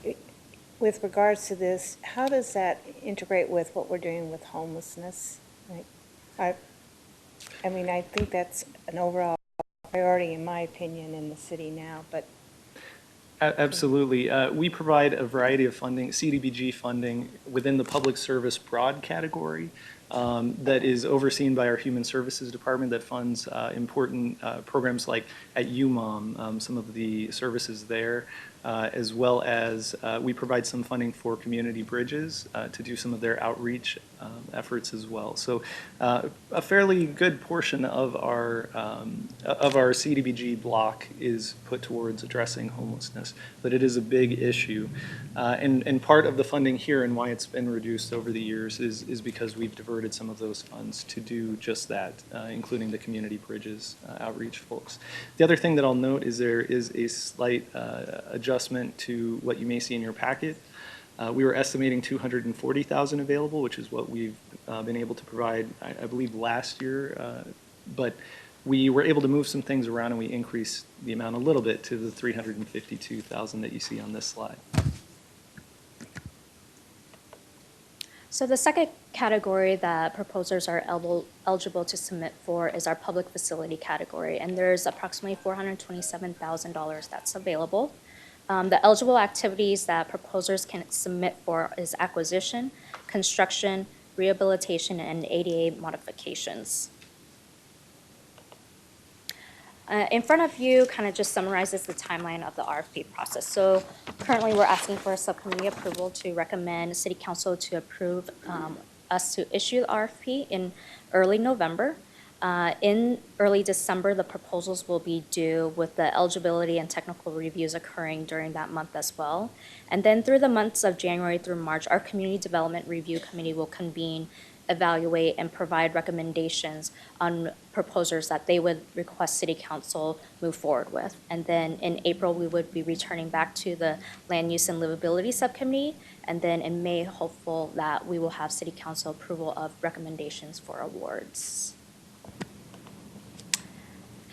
Speaker 1: with regards to this, how does that integrate with what we're doing with homelessness? Like, I mean, I think that's an overall priority, in my opinion, in the city now, but
Speaker 5: Absolutely. We provide a variety of funding, CDBG funding, within the public service broad category that is overseen by our Human Services Department that funds important programs like at UMOM, some of the services there, as well as we provide some funding for Community Bridges to do some of their outreach efforts as well. So a fairly good portion of our CDBG block is put towards addressing homelessness, but it is a big issue. And part of the funding here and why it's been reduced over the years is because we've diverted some of those funds to do just that, including the Community Bridges outreach folks. The other thing that I'll note is there is a slight adjustment to what you may see in your packet. We were estimating 240,000 available, which is what we've been able to provide, I believe, last year. But we were able to move some things around, and we increased the amount a little bit to the 352,000 that you see on this slide.
Speaker 11: So the second category that proposers are eligible to submit for is our public facility category, and there's approximately $427,000 that's available. The eligible activities that proposers can submit for is acquisition, construction, rehabilitation, and ADA modifications. In front of you kind of just summarizes the timeline of the RFP process. So currently we're asking for a subcommittee approval to recommend City Council to approve us to issue the RFP in early November. In early December, the proposals will be due with the eligibility and technical reviews occurring during that month as well. And then through the months of January through March, our Community Development Review Committee will convene, evaluate, and provide recommendations on proposers that they would request City Council move forward with. And then in April, we would be returning back to the Land Use and Livability Subcommittee. And then in May, hopeful that we will have City Council approval of recommendations for awards.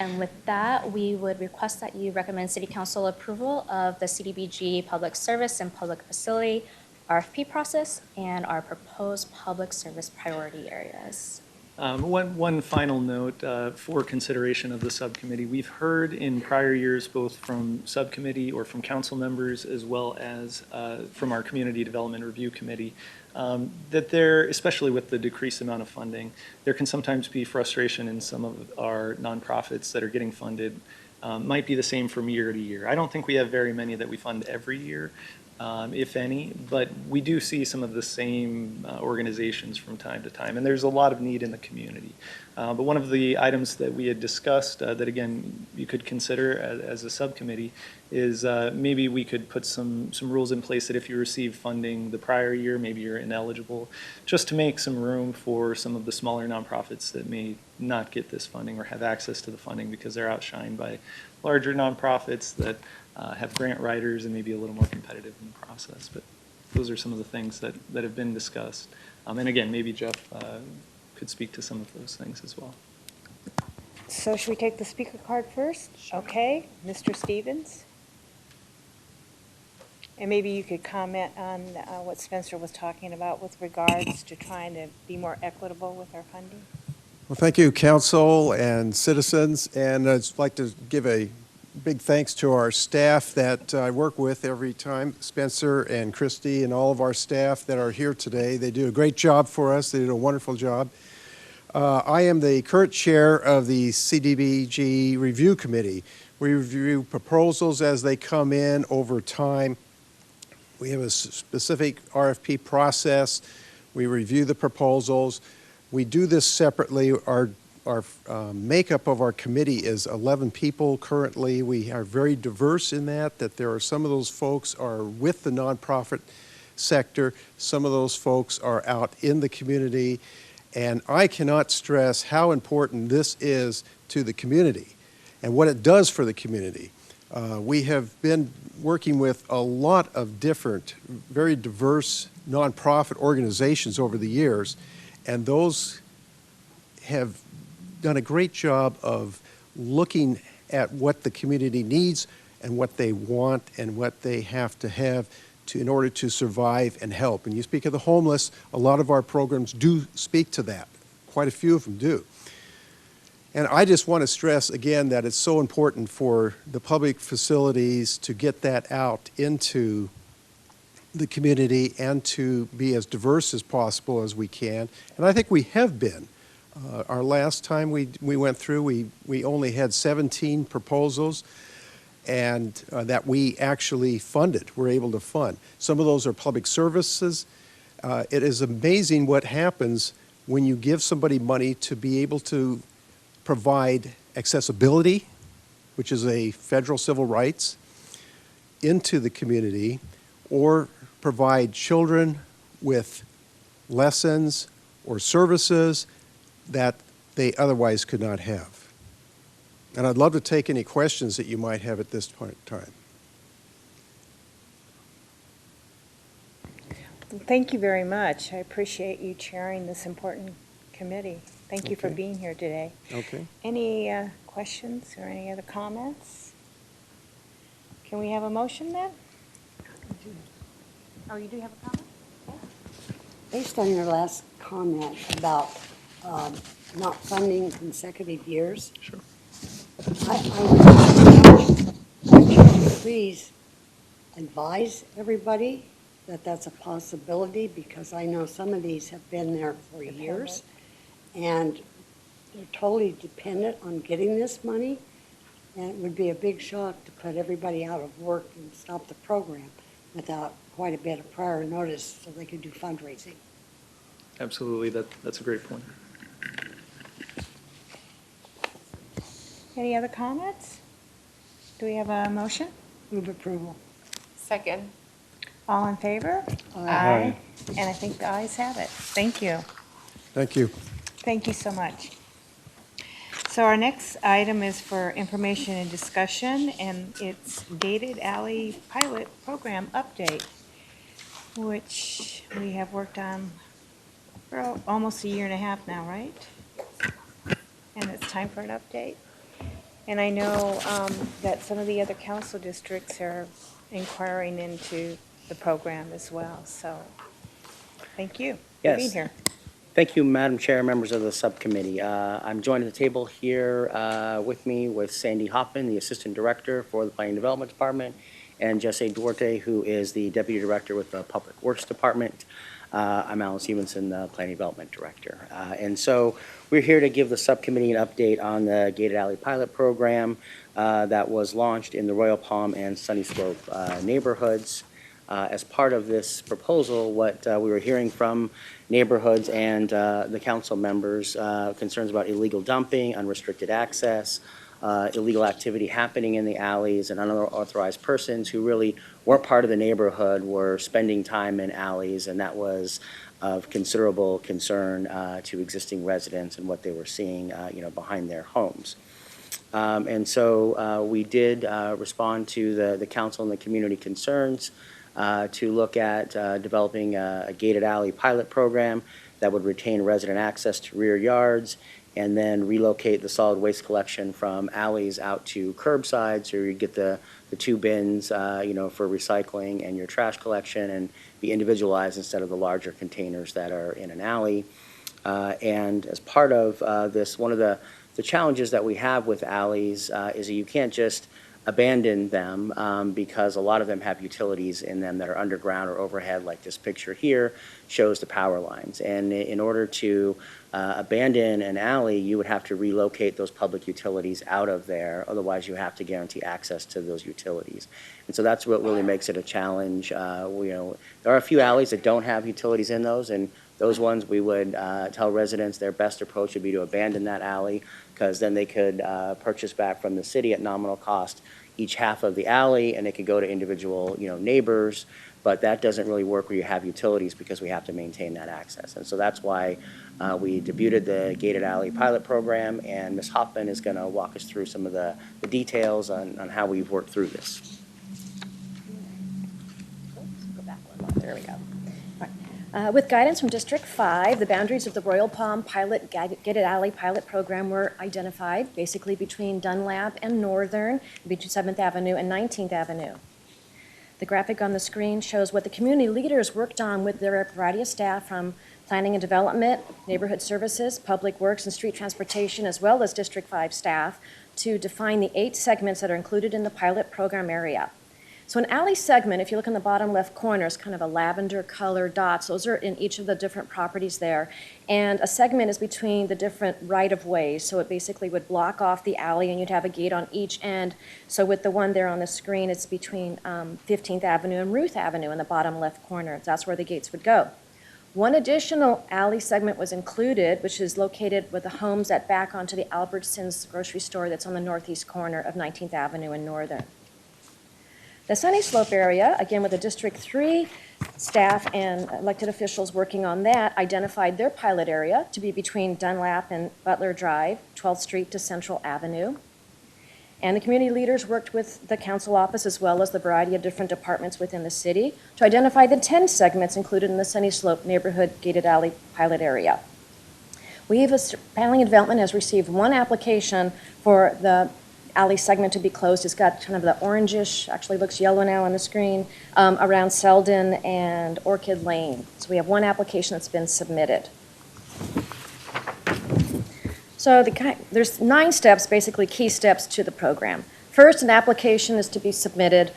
Speaker 11: And with that, we would request that you recommend City Council approval of the CDBG Public Service and Public Facility RFP process and our proposed public service priority areas.
Speaker 5: One final note for consideration of the subcommittee. We've heard in prior years, both from subcommittee or from council members, as well as from our Community Development Review Committee, that there, especially with the decreased amount of funding, there can sometimes be frustration in some of our nonprofits that are getting funded. Might be the same from year to year. I don't think we have very many that we fund every year, if any, but we do see some of the same organizations from time to time, and there's a lot of need in the community. But one of the items that we had discussed that, again, you could consider as a subcommittee is maybe we could put some rules in place that if you receive funding the prior year, maybe you're ineligible, just to make some room for some of the smaller nonprofits that may not get this funding or have access to the funding because they're outshined by larger nonprofits that have grant writers and maybe a little more competitive in the process. But those are some of the things that have been discussed. And again, maybe Jeff could speak to some of those things as well.
Speaker 1: so should we take the speaker card first? Okay, Mr. Stevens? And maybe you could comment on what Spencer was talking about with regards to trying to be more equitable with our funding.
Speaker 12: Well, thank you, council and citizens, and I'd like to give a big thanks to our staff that I work with every time, Spencer and Christy and all of our staff that are here today. They do a great job for us. They do a wonderful job. I am the current chair of the CDBG Review Committee. We review proposals as they come in over time. We have a specific RFP process. We review the proposals. We do this separately. Our makeup of our committee is 11 people currently. We are very diverse in that there are some of those folks are with the nonprofit sector. Some of those folks are out in the community. And I cannot stress how important this is to the community and what it does for the community. We have been working with a lot of different, very diverse nonprofit organizations over the years, and those have done a great job of looking at what the community needs and what they want and what they have in order to survive and help. And you speak of the homeless, a lot of our programs do speak to that. Quite a few of them do. And I just want to stress again that it's so important for the public facilities to get that out into the community and to be as diverse as possible as we can. And I think we have been. Our last time we went through, we only had 17 proposals and that we actually funded, were able to fund. Some of those are public services. It is amazing what happens when you give somebody money to be able to provide accessibility, which is a federal civil rights, into the community, or provide children with lessons or services that they otherwise could not have. And I'd love to take any questions that you might have at this point in time.
Speaker 1: Well, thank you very much. I appreciate you chairing this important committee. Thank you for
Speaker 12: Okay.
Speaker 1: being here today.
Speaker 12: Okay.
Speaker 1: Any questions or any other comments? Can we have a motion then? Oh, you do have a comment?
Speaker 2: Based on your last comment about not funding consecutive years.
Speaker 5: Sure.
Speaker 2: I would please advise everybody that that's a possibility, because I know some of these have been there for years, and they're totally dependent on getting this money, and it would be a big shock to put everybody out of work and stop the program without quite a bit of prior notice so they could do fundraising.
Speaker 5: Absolutely, that's a great point.
Speaker 1: Any other comments? Do we have a motion?
Speaker 2: Move approval.
Speaker 3: Second.
Speaker 1: All in favor?
Speaker 2: Aye.
Speaker 1: And I think the ayes have it. Thank you.
Speaker 12: Thank you.
Speaker 1: Thank you so much. So our next item is for information and discussion, and it's Gated Alley Pilot Program Update, which we have worked on for almost a year and a half now, right? And it's time for an update. And I know that some of the other council districts are inquiring into the program as well, so thank you for being
Speaker 13: Yes.
Speaker 1: here.
Speaker 13: Thank you, Madam Chair, members of the subcommittee. I'm joined at the table here with me with Sandy Hoffman, the Assistant Director for the Planning and Development Department, and Jesse Duarte, who is the Deputy Director with the Public Works Department. I'm Alan Stevenson, the Planning and Development Director. And so we're here to give the subcommittee an update on the Gated Alley Pilot Program that was launched in the Royal Palm and Sunny Slope neighborhoods. As part of this proposal, what we were hearing from neighborhoods and the council members, concerns about illegal dumping, unrestricted access, illegal activity happening in the alleys, and unauthorized persons who really weren't part of the neighborhood were spending time in alleys, and that was of considerable concern to existing residents and what they were seeing, behind their homes. And so we did respond to the council and the community concerns to look at developing a gated alley pilot program that would retain resident access to rear yards and then relocate the solid waste collection from alleys out to curbside, so you get the two bins, for recycling and your trash collection, and be individualized instead of the larger containers that are in an alley. And as part of this, one of the challenges that we have with alleys is that you can't just abandon them because a lot of them have utilities in them that are underground or overhead, like this picture here shows the power lines. And in order to abandon an alley, you would have to relocate those public utilities out of there. Otherwise, you have to guarantee access to those utilities. And so that's what really makes it a challenge. There are a few alleys that don't have utilities in those, and those ones we would tell residents their best approach would be to abandon that alley, because then they could purchase back from the city at nominal cost, each half of the alley, and it could go to individual, neighbors, but that doesn't really work where you have utilities because we have to maintain that access. And so that's why we debuted the gated alley pilot program, and Ms. Hoffman is going to walk us through some of the details on how we've worked through this.
Speaker 11: Go back one more. There we go. All right. With guidance from District 5, the boundaries of the Royal Palm Pilot Gated Alley Pilot Program were identified, basically between Dunlap and Northern, between 7th Avenue and 19th Avenue. The graphic on the screen shows what the community leaders worked on with their variety of staff from planning and development, neighborhood services, public works, and street transportation, as well as District 5 staff, to define the 8 segments that are included in the pilot program area. So an alley segment, if you look in the bottom left corner, is kind of a lavender color dots. Those are in each of the different properties there. And a segment is between the different right-of-ways. So it basically would block off the alley, and you'd have a gate on each end. So with the one there on the screen, it's between 15th Avenue and Ruth Avenue in the bottom left corner. That's where the gates would go. One additional alley segment was included, which is located with the homes that back onto the Albertsons grocery store that's on the northeast corner of 19th Avenue and Northern. The Sunny Slope area, again with the District 3 staff and elected officials working on that, identified their pilot area to be between Dunlap and Butler Drive, 12th Street to Central Avenue. And the community leaders worked with the council office as well as the variety of different departments within the city to identify the 10 segments included in the Sunny Slope neighborhood gated alley pilot area. Planning and Development has received one application for the alley segment to be closed. It's got kind of the orangish, actually looks yellow now on the screen, around Selden and Orchid Lane. So we have one application that's been submitted. So there's 9 steps, basically key steps to the program. First, an application is to be submitted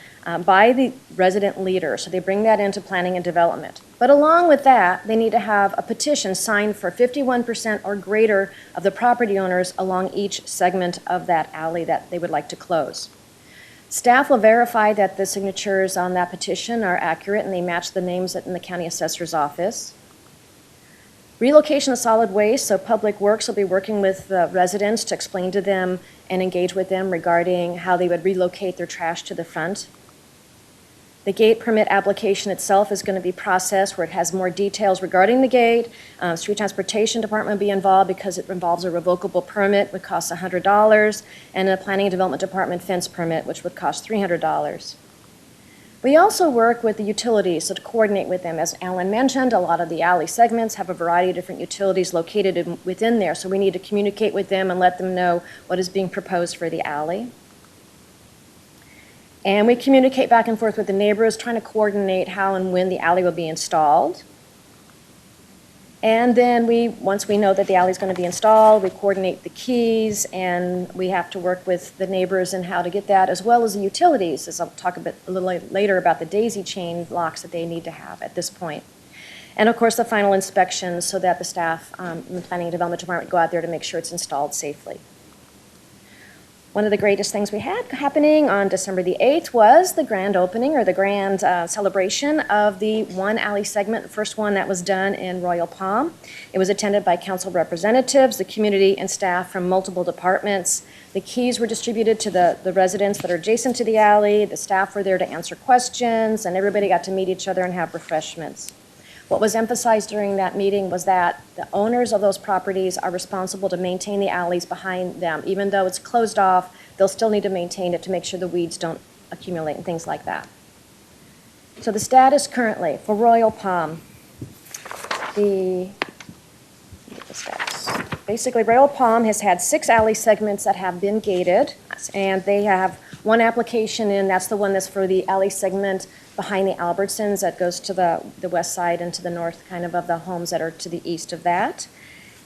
Speaker 11: by the resident leader, so they bring that into Planning and Development. But along with that, they need to have a petition signed for 51% or greater of the property owners along each segment of that alley that they would like to close. Staff will verify that the signatures on that petition are accurate and they match the names in the county assessor's office. Relocation of solid waste, so Public Works will be working with the residents to explain to them and engage with them regarding how they would relocate their trash to the front. The gate permit application itself is going to be processed where it has more details regarding the gate. Street Transportation Department will be involved because it involves a revocable permit, which costs $100, and a Planning and Development Department fence permit, which would cost $300. We also work with the utilities, so to coordinate with them. As Alan mentioned, a lot of the alley segments have a variety of different utilities located within there, so we need to communicate with them and let them know what is being proposed for the alley. And we communicate back and forth with the neighbors, trying to coordinate how and when the alley will be installed. And then once we know that the alley is going to be installed, we coordinate the keys, and we have to work with the neighbors in how to get that, as well as the utilities, as I'll talk a little later about the daisy chain locks that they need to have at this point. And of course, the final inspections so that the staff in the Planning and Development Department go out there to make sure it's installed safely. One of the greatest things we had happening on December the 8th was the grand opening, or the grand celebration of the one alley segment, the first one that was done in Royal Palm. It was attended by council representatives, the community, and staff from multiple departments. The keys were distributed to the residents that are adjacent to the alley. The staff were there to answer questions, and everybody got to meet each other and have refreshments. What was emphasized during that meeting was that the owners of those properties are responsible to maintain the alleys behind them. Even though it's closed off, they'll still need to maintain it to make sure the weeds don't accumulate and things like that. So the status currently for Royal Palm, basically Royal Palm has had 6 alley segments that have been gated, and they have one application in, that's the one that's for the alley segment behind the Albertsons that goes to the west side and to the north kind of the homes that are to the east of that.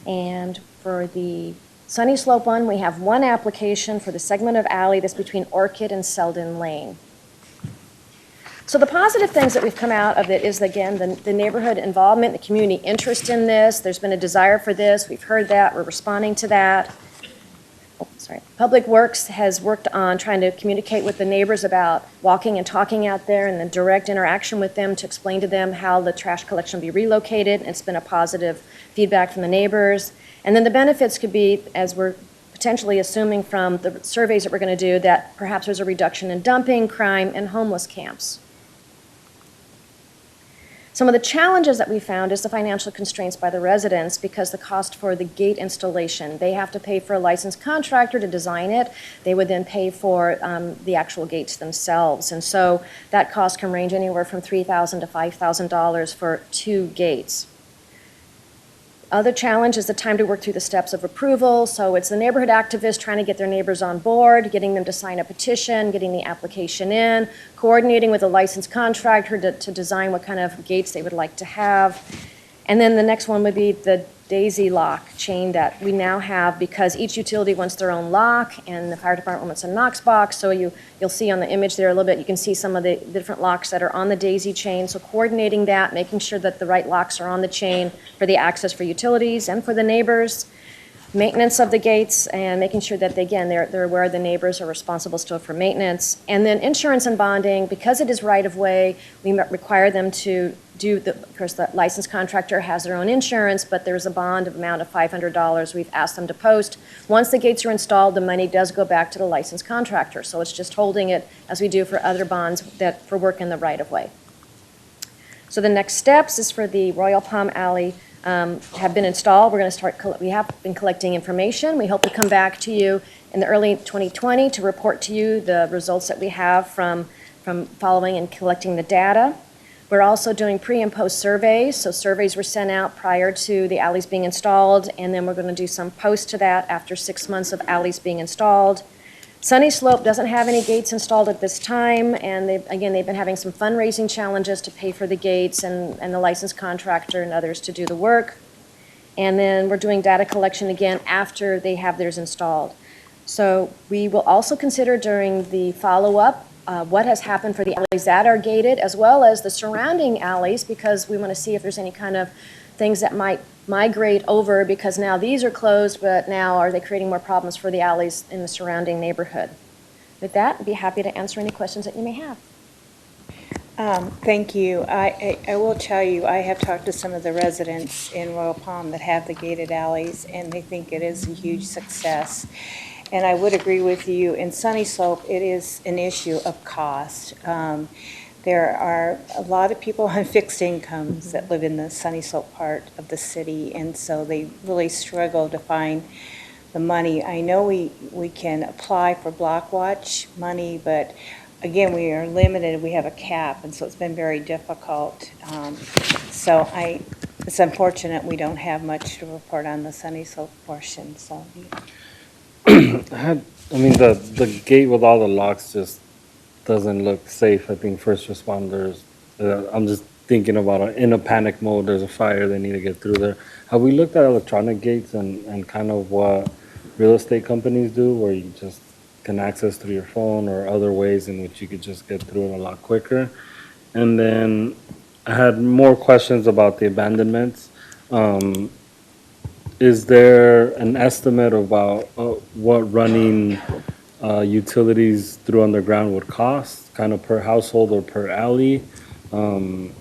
Speaker 11: And for the Sunny Slope one, we have one application for the segment of alley that's between Orchid and Selden Lane. So the positive things that we've come out of it is, again, the neighborhood involvement, the community interest in this. There's been a desire for this. We've heard that. We're responding to that. Public Works has worked on trying to communicate with the neighbors about walking and talking out there and the direct interaction with them to explain to them how the trash collection will be relocated. It's been a positive feedback from the neighbors. And then the benefits could be, as we're
Speaker 14: potentially assuming from the surveys that we're going to do that perhaps there's a reduction in dumping, crime, and homeless camps. Some of the challenges that we found is the financial constraints by the residents because the cost for the gate installation, they have to pay for a licensed contractor to design it. They would then pay for the actual gates themselves. And so that cost can range anywhere from $3,000 to $5,000 for 2 gates. Other challenge is the time to work through the steps of approval. So it's the neighborhood activists trying to get their neighbors on board, getting them to sign a petition, getting the application in, coordinating with a licensed contractor to design what kind of gates they would like to have. And then the next one would be the daisy lock chain that we now have because each utility wants their own lock and the fire department wants a Knox box. So you'll see on the image there a little bit, you can see some of the different locks that are on the daisy chain. So coordinating that, making sure that the right locks are on the chain for the access for utilities and for the neighbors. Maintenance of the gates and making sure that, they're aware the neighbors are responsible still for maintenance. And then insurance and bonding, because it is right-of-way, we require them to of course, the licensed contractor has their own insurance, but there's a bond amount of $500 we've asked them to post. Once the gates are installed, the money does go back to the licensed contractor. So it's just holding it as we do for other bonds for work in the right-of-way. So the next steps is for the Royal Palm Alley have been installed. We're going to start, we have been collecting information. We hope to come back to you in the early 2020 to report to you the results that we have from following and collecting the data. We're also doing pre and post surveys. So surveys were sent out prior to the alleys being installed, and then we're going to do some post to that after 6 months of alleys being installed. Sunny Slope doesn't have any gates installed at this time, and they've been having some fundraising challenges to pay for the gates and the licensed contractor and others to do the work. And then we're doing data collection again after they have theirs installed. So we will also consider during the follow-up what has happened for the alleys that are gated, as well as the surrounding alleys, because we want to see if there's any kind of things that might migrate over, because now these are closed, but now are they creating more problems for the alleys in the surrounding neighborhood? With that, I'd be happy to answer any questions that you may have.
Speaker 1: Thank you. I will tell you, I have talked to some of the residents in Royal Palm that have the gated alleys, and they think it is a huge success. And I would agree with you, in Sunny Slope, it is an issue of cost. There are a lot of people on fixed incomes that live in the Sunny Slope part of the city, and so they really struggle to find the money. I know we can apply for block watch money, but again, we are limited, we have a cap, and so it's been very difficult. So it's unfortunate we don't have much to report on the Sunny Slope portion, so.
Speaker 8: The gate with all the locks just doesn't look safe. I think first responders, I'm just thinking about in a panic mode, there's a fire, they need to get through there. Have we looked at electronic gates and kind of what real estate companies do, where you just can access through your phone or other ways in which you could just get through it a lot quicker? And then I had more questions about the abandonments. Is there an estimate about what running utilities through underground would cost, kind of per household or per alley? So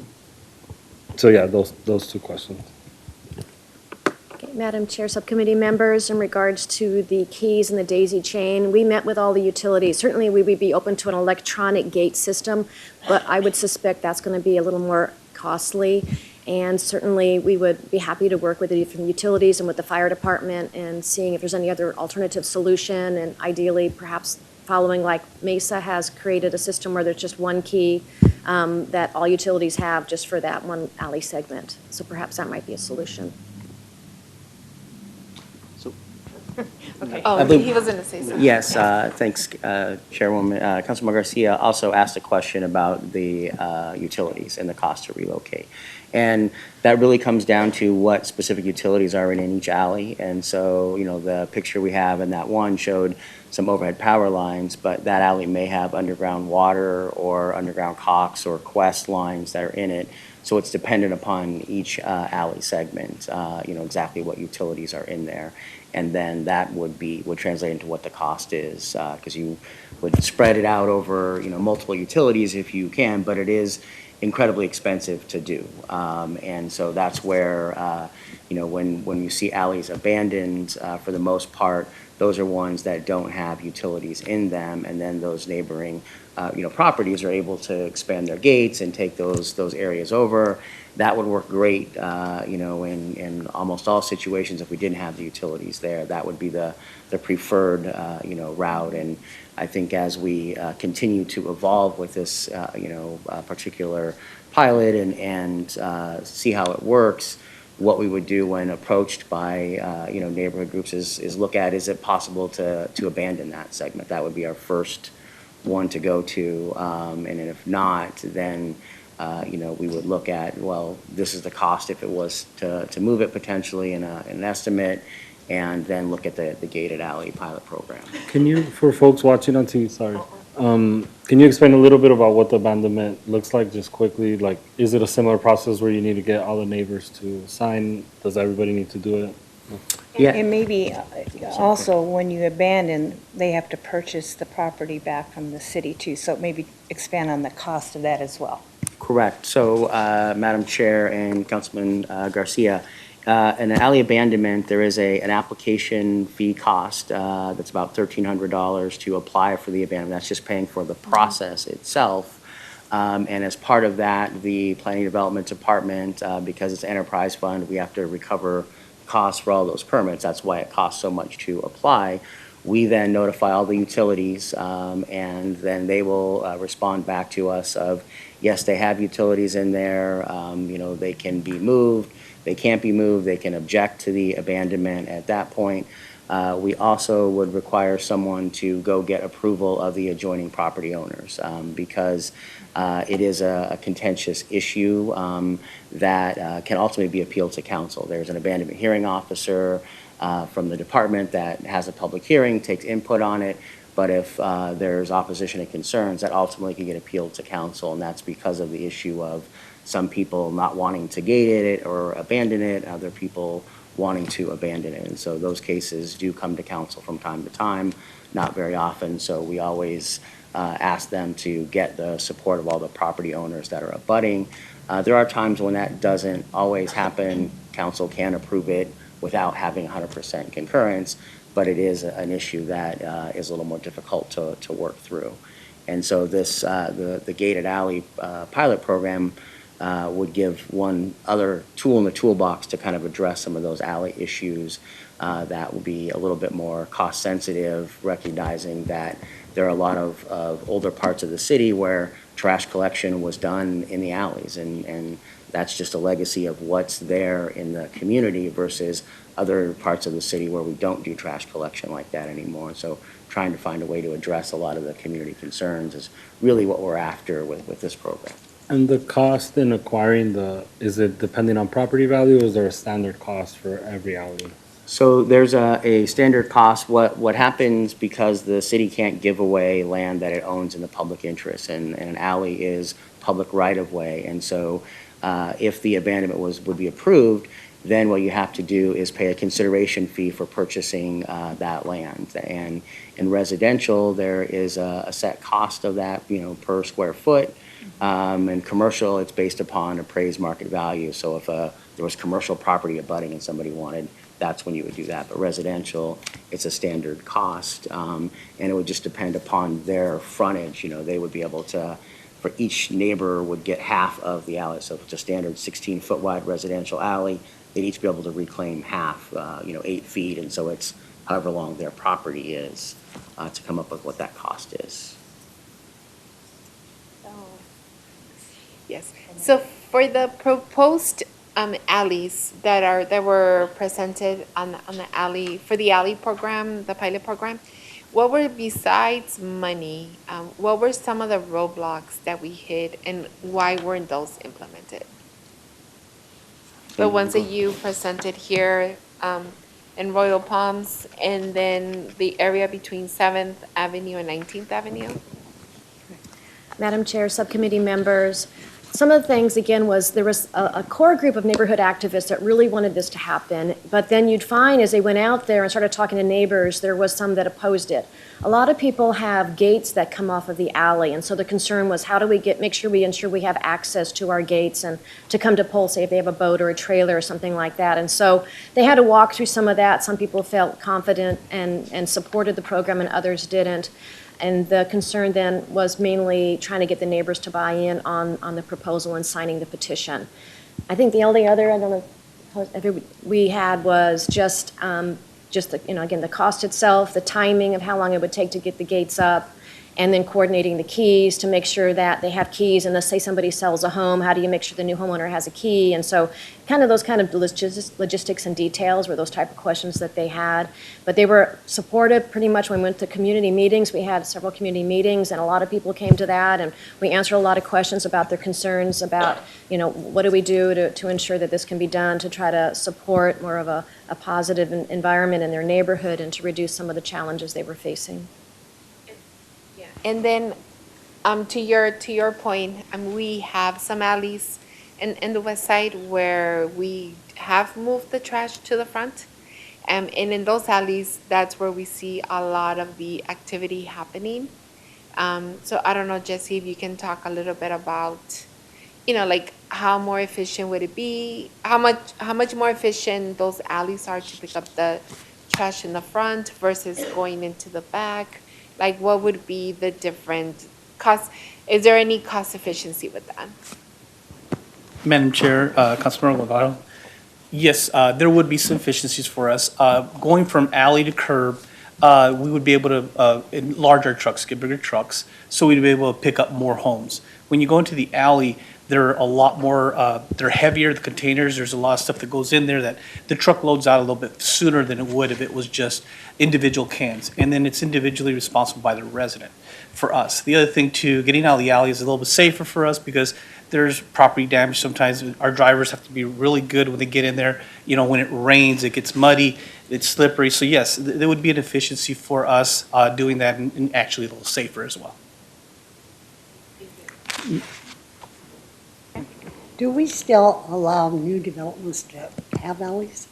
Speaker 8: yeah, those 2 questions.
Speaker 14: Okay, Madam Chair, subcommittee members, in regards to the keys and the daisy chain, we met with all the utilities. Certainly, we would be open to an electronic gate system, but I would suspect that's going to be a little more costly. And certainly, we would be happy to work with the different utilities and with the fire department and seeing if there's any other alternative solution, and ideally, perhaps following like Mesa has created a system where there's just one key that all utilities have just for that one alley segment. So perhaps that might be a solution.
Speaker 1: Okay.
Speaker 15: Oh, he was going to say something.
Speaker 13: Yes, thanks, Chairwoman. Councilman Garcia also asked a question about the utilities and the cost to relocate. And that really comes down to what specific utilities are in each alley. And so, the picture we have in that one showed some overhead power lines, but that alley may have underground water or underground Cox or Quest lines that are in it. So it's dependent upon each alley segment, exactly what utilities are in there. And then that would translate into what the cost is, because you would spread it out over, multiple utilities if you can, but it is incredibly expensive to do. And so that's where, when you see alleys abandoned, for the most part, those are ones that don't have utilities in them, and then those neighboring, properties are able to expand their gates and take those areas over. That would work great, in almost all situations if we didn't have the utilities there. That would be the preferred, route. And I think as we continue to evolve with this, particular pilot and see how it works, what we would do when approached by, neighborhood groups is look at, is it possible to abandon that segment? That would be our first one to go to. And if not, then, we would look at, well, this is the cost if it was to move it potentially in an estimate, and then look at the gated alley pilot program.
Speaker 8: Can you, for folks watching on TV, sorry, can you explain a little bit about what the abandonment looks like, just quickly? Like, is it a similar process where you need to get all the neighbors to sign? Does everybody need to do it?
Speaker 13: Yeah.
Speaker 1: And maybe also, when you abandon, they have to purchase the property back from the city too, so maybe expand on the cost of that as well.
Speaker 13: Correct. So, Madam Chair and Councilman Garcia, in an alley abandonment, there is an application fee cost that's about $1,300 to apply for the abandonment. That's just paying for the process itself. And as part of that, the Planning Development Department, because it's an enterprise fund, we have to recover costs for all those permits. That's why it costs so much to apply. We then notify all the utilities, and then they will respond back to us of, yes, they have utilities in there, they can be moved, they can't be moved, they can object to the abandonment at that point. We also would require someone to go get approval of the adjoining property owners, because it is a contentious issue that can ultimately be appealed to council. There's an abandonment hearing officer from the department that has a public hearing, takes input on it, but if there's opposition and concerns, that ultimately can get appealed to council, and that's because of the issue of some people not wanting to gate it or abandon it, other people wanting to abandon it. And so those cases do come to council from time to time, not very often, so we always ask them to get the support of all the property owners that are abutting. There are times when that doesn't always happen. Council can approve it without having 100% concurrence, but it is an issue that is a little more difficult to work through. And so this, the gated alley pilot program would give one other tool in the toolbox to kind of address some of those alley issues that will be a little bit more cost sensitive, recognizing that there are a lot of older parts of the city where trash collection was done in the alleys, and that's just a legacy of what's there in the community versus other parts of the city where we don't do trash collection like that anymore. So trying to find a way to address a lot of the community concerns is really what we're after with this program.
Speaker 8: And the cost in acquiring is it depending on property value, or is there a standard cost for every alley?
Speaker 13: So there's a standard cost. What happens, because the city can't give away land that it owns in the public interest, and an alley is public right-of-way, and so if the abandonment would be approved, then what you have to do is pay a consideration fee for purchasing that land. And in residential, there is a set cost of that, per square foot. And commercial, it's based upon appraised market value. So if there was commercial property abutting and somebody wanted, that's when you would do that. But residential, it's a standard cost, and it would just depend upon their frontage. They would be able to, for each neighbor would get half of the alley. So if it's a standard 16-foot wide residential alley, they'd each be able to reclaim half, 8 feet, and so it's however long their property is to come up with what that cost is.
Speaker 3: Yes. So for the proposed alleys that were presented on the alley, for the alley program, the pilot program, what were, besides money, what were some of the roadblocks that we hit, and why weren't those implemented? The ones that you presented here in Royal Palms, and then the area between 7th Avenue and 19th Avenue?
Speaker 14: Madam Chair, subcommittee members, some of the things, again, was there was a core group of neighborhood activists that really wanted this to happen. But then you'd find as they went out there and started talking to neighbors, there was some that opposed it. A lot of people have gates that come off of the alley. And so the concern was, how do we make sure we ensure we have access to our gates and to come to polls, say if they have a boat or a trailer or something like that. And so they had to walk through some of that. Some people felt confident and supported the program and others didn't. And the concern then was mainly trying to get the neighbors to buy in on the proposal and signing the petition. I think the only other, I don't know, we had was just the, again, the cost itself, the timing of how long it would take to get the gates up, and then coordinating the keys to make sure that they have keys. And let's say somebody sells a home, how do you make sure the new homeowner has a key? And so kind of those kind of logistics and details were those type of questions that they had. But they were supportive pretty much when we went to community meetings. We had several community meetings, and a lot of people came to that, and we answered a lot of questions about their concerns about, what do we do to ensure that this can be done, to try to support more of a positive environment in their neighborhood and to reduce some of the challenges they were facing.
Speaker 3: And then, to your point, we have some alleys in the west side where we have moved the trash to the front. And in those alleys, that's where we see a lot of the activity happening. So I don't know, Jesse, if you can talk a little bit about, like how more efficient would it be? How much more efficient those alleys are to pick up the trash in the front versus going into the back? Like, what would be the different cost? Is there any cost efficiency with that?
Speaker 15: Madam Chair, Councilmember Delgado, yes, there would be some efficiencies for us. Going from alley to curb, we would be able to enlarge our trucks, get bigger trucks, so we'd be able to pick up more homes. When you go into the alley, they're a lot more, they're heavier, the containers, there's a lot of stuff that goes in there that the truck loads out a little bit sooner than it would if it was just individual cans. And then it's individually responsible by the resident for us. The other thing too, getting out of the alley is a little bit safer for us because there's property damage. Sometimes our drivers have to be really good when they get in there. When it rains, it gets muddy, it's slippery. So yes, there would be an efficiency for us doing that and actually a little safer as well.
Speaker 2: Do we still allow new developments to have alleys?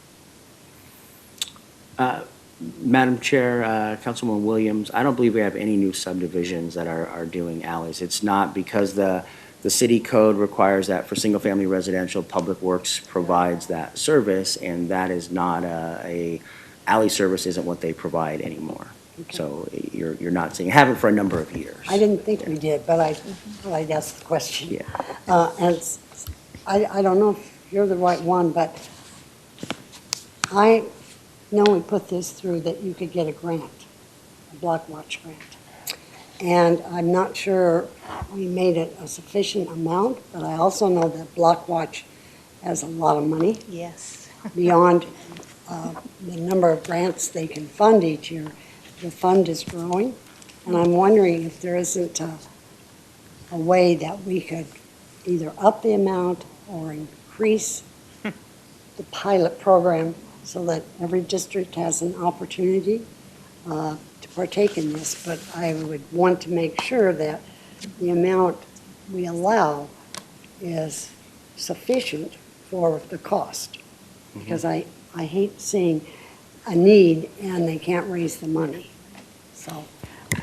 Speaker 13: Madam Chair, Councilwoman Williams, I don't believe we have any new subdivisions that are doing alleys. It's not because the city code requires that for single-family residential, Public Works provides that service, and that is not a alley service isn't what they provide anymore.
Speaker 2: Okay.
Speaker 13: So you're not seeing, haven't for a number of years.
Speaker 2: I didn't think we did, but I'd ask the question.
Speaker 13: Yeah.
Speaker 2: And I don't know if you're the right one, but I know we put this through that you could get a grant, a block watch grant. And I'm not sure we made it a sufficient amount, but I also know that block watch has a lot of money
Speaker 1: Yes.
Speaker 2: beyond the number of grants they can fund each year. The fund is growing, and I'm wondering if there isn't a way that we could either up the amount or increase the pilot program so that every district has an opportunity to partake in this. But I would want to make sure that the amount we allow is sufficient for the cost. Because I hate seeing a need and they can't raise the money. So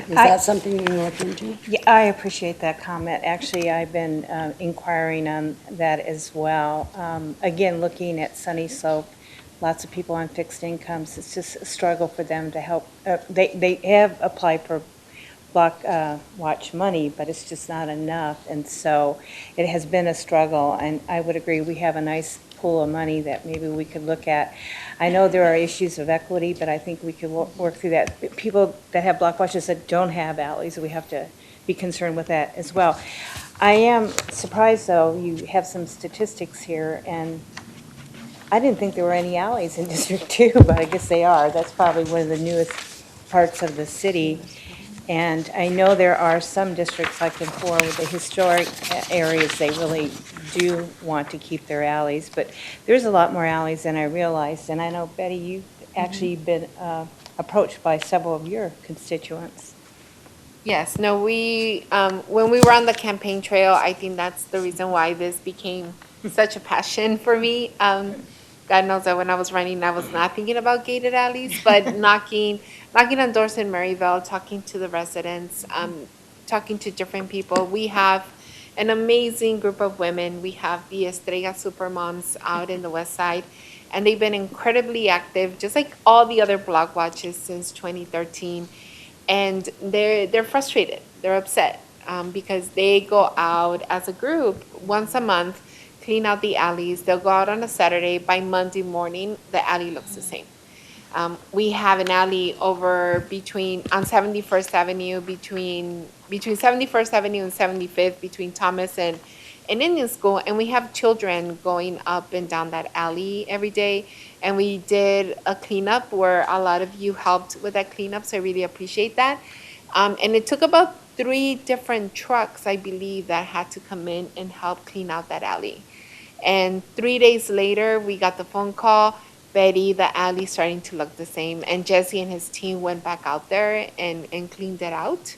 Speaker 2: is that something you look into?
Speaker 1: Yeah, I appreciate that comment. Actually, I've been inquiring on that as well. Again, looking at Sunny Slope, lots of people on fixed incomes, it's just a struggle for them to help. They have applied for block watch money, but it's just not enough. And so it has been a struggle, and I would agree, we have a nice pool of money that maybe we could look at. I know there are issues of equity, but I think we could work through that. People that have block watches that don't have alleys, we have to be concerned with that as well. I am surprised, though, you have some statistics here, and I didn't think there were any alleys in District 2, but I guess they are. That's probably one of the newest parts of the city. And I know there are some districts, like in 4, with the historic areas, they really do want to keep their alleys. But there's a lot more alleys than I realized. And I know, Betty, you've actually been approached by several of your constituents.
Speaker 3: Yes, no, when we were on the campaign trail, I think that's the reason why this became such a passion for me. God knows that when I was running, I was not thinking about gated alleys, but knocking on doors in Maryville, talking to the residents, talking to different people. We have an amazing group of women. We have the Estrella Supermoms out in the west side, and they've been incredibly active, just like all the other block watches since 2013. And they're frustrated, they're upset, because they go out as a group once a month, clean out the alleys. They'll go out on a Saturday. By Monday morning, the alley looks the same. We have an alley over on 71st Avenue, between 71st Avenue and 75th, between Thomas and Indian School, and we have children going up and down that alley every day. And we did a cleanup where a lot of you helped with that cleanup, so I really appreciate that. And it took about 3 different trucks, I believe, that had to come in and help clean out that alley. And 3 days later, we got the phone call, Betty, the alley's starting to look the same. And Jesse and his team went back out there and cleaned it out.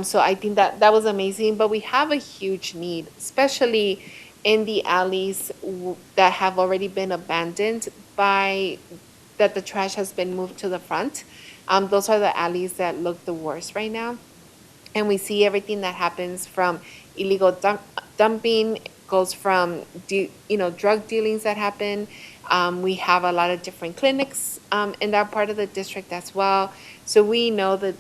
Speaker 3: So I think that was amazing. But we have a huge need, especially in the alleys that have already been abandoned that the trash has been moved to the front. Those are the alleys that look the worst right now. And we see everything that happens from illegal dumping, goes from drug dealings that happen. We have a lot of different clinics in that part of the district as well. So we know that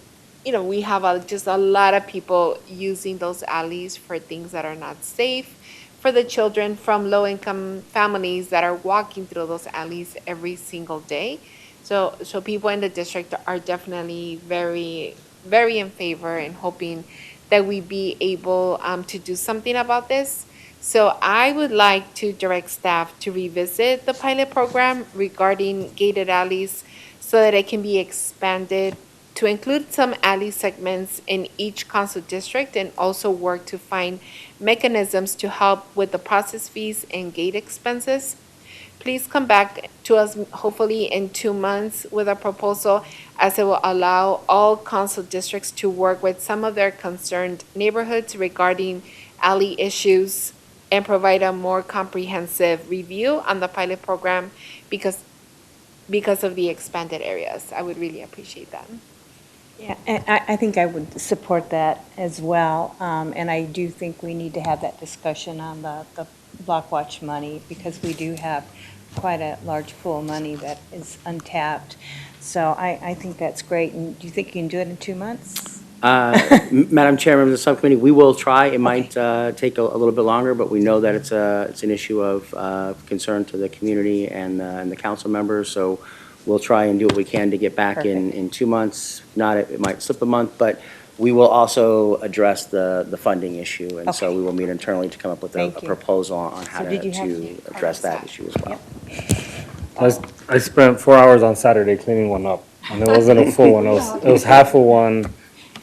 Speaker 3: we have just a lot of people using those alleys for things that are not safe for the children from low-income families that are walking through those alleys every single day. So people in the district are definitely very, very in favor and hoping that we be able to do something about this. So I would like to direct staff to revisit the pilot program regarding gated alleys so that it can be expanded to include some alley segments in each council district, and also work to find mechanisms to help with the process fees and gate expenses. Please come back to us hopefully in 2 months with a proposal, as it will allow all council districts to work with some of their concerned neighborhoods regarding alley issues and provide a more comprehensive review on the pilot program because of the expanded areas. I would really appreciate that.
Speaker 1: Yeah, and I think I would support that as well. And I do think we need to have that discussion on the block watch money, because we do have quite a large pool of money that is untapped. So I think that's great. And do you think you can do it in 2 months?
Speaker 13: Madam Chairman of the subcommittee, we will try. It might take a little bit longer, but we know that it's an issue of concern to the community and the council members. So we'll try and do what we can to get back in 2 months. If not, it might slip a month, but we will also address the funding issue. And so we will meet internally to come up with a proposal on how to address that issue as well.
Speaker 8: I spent 4 hours on Saturday cleaning one up, and it wasn't a full one. It was half of one,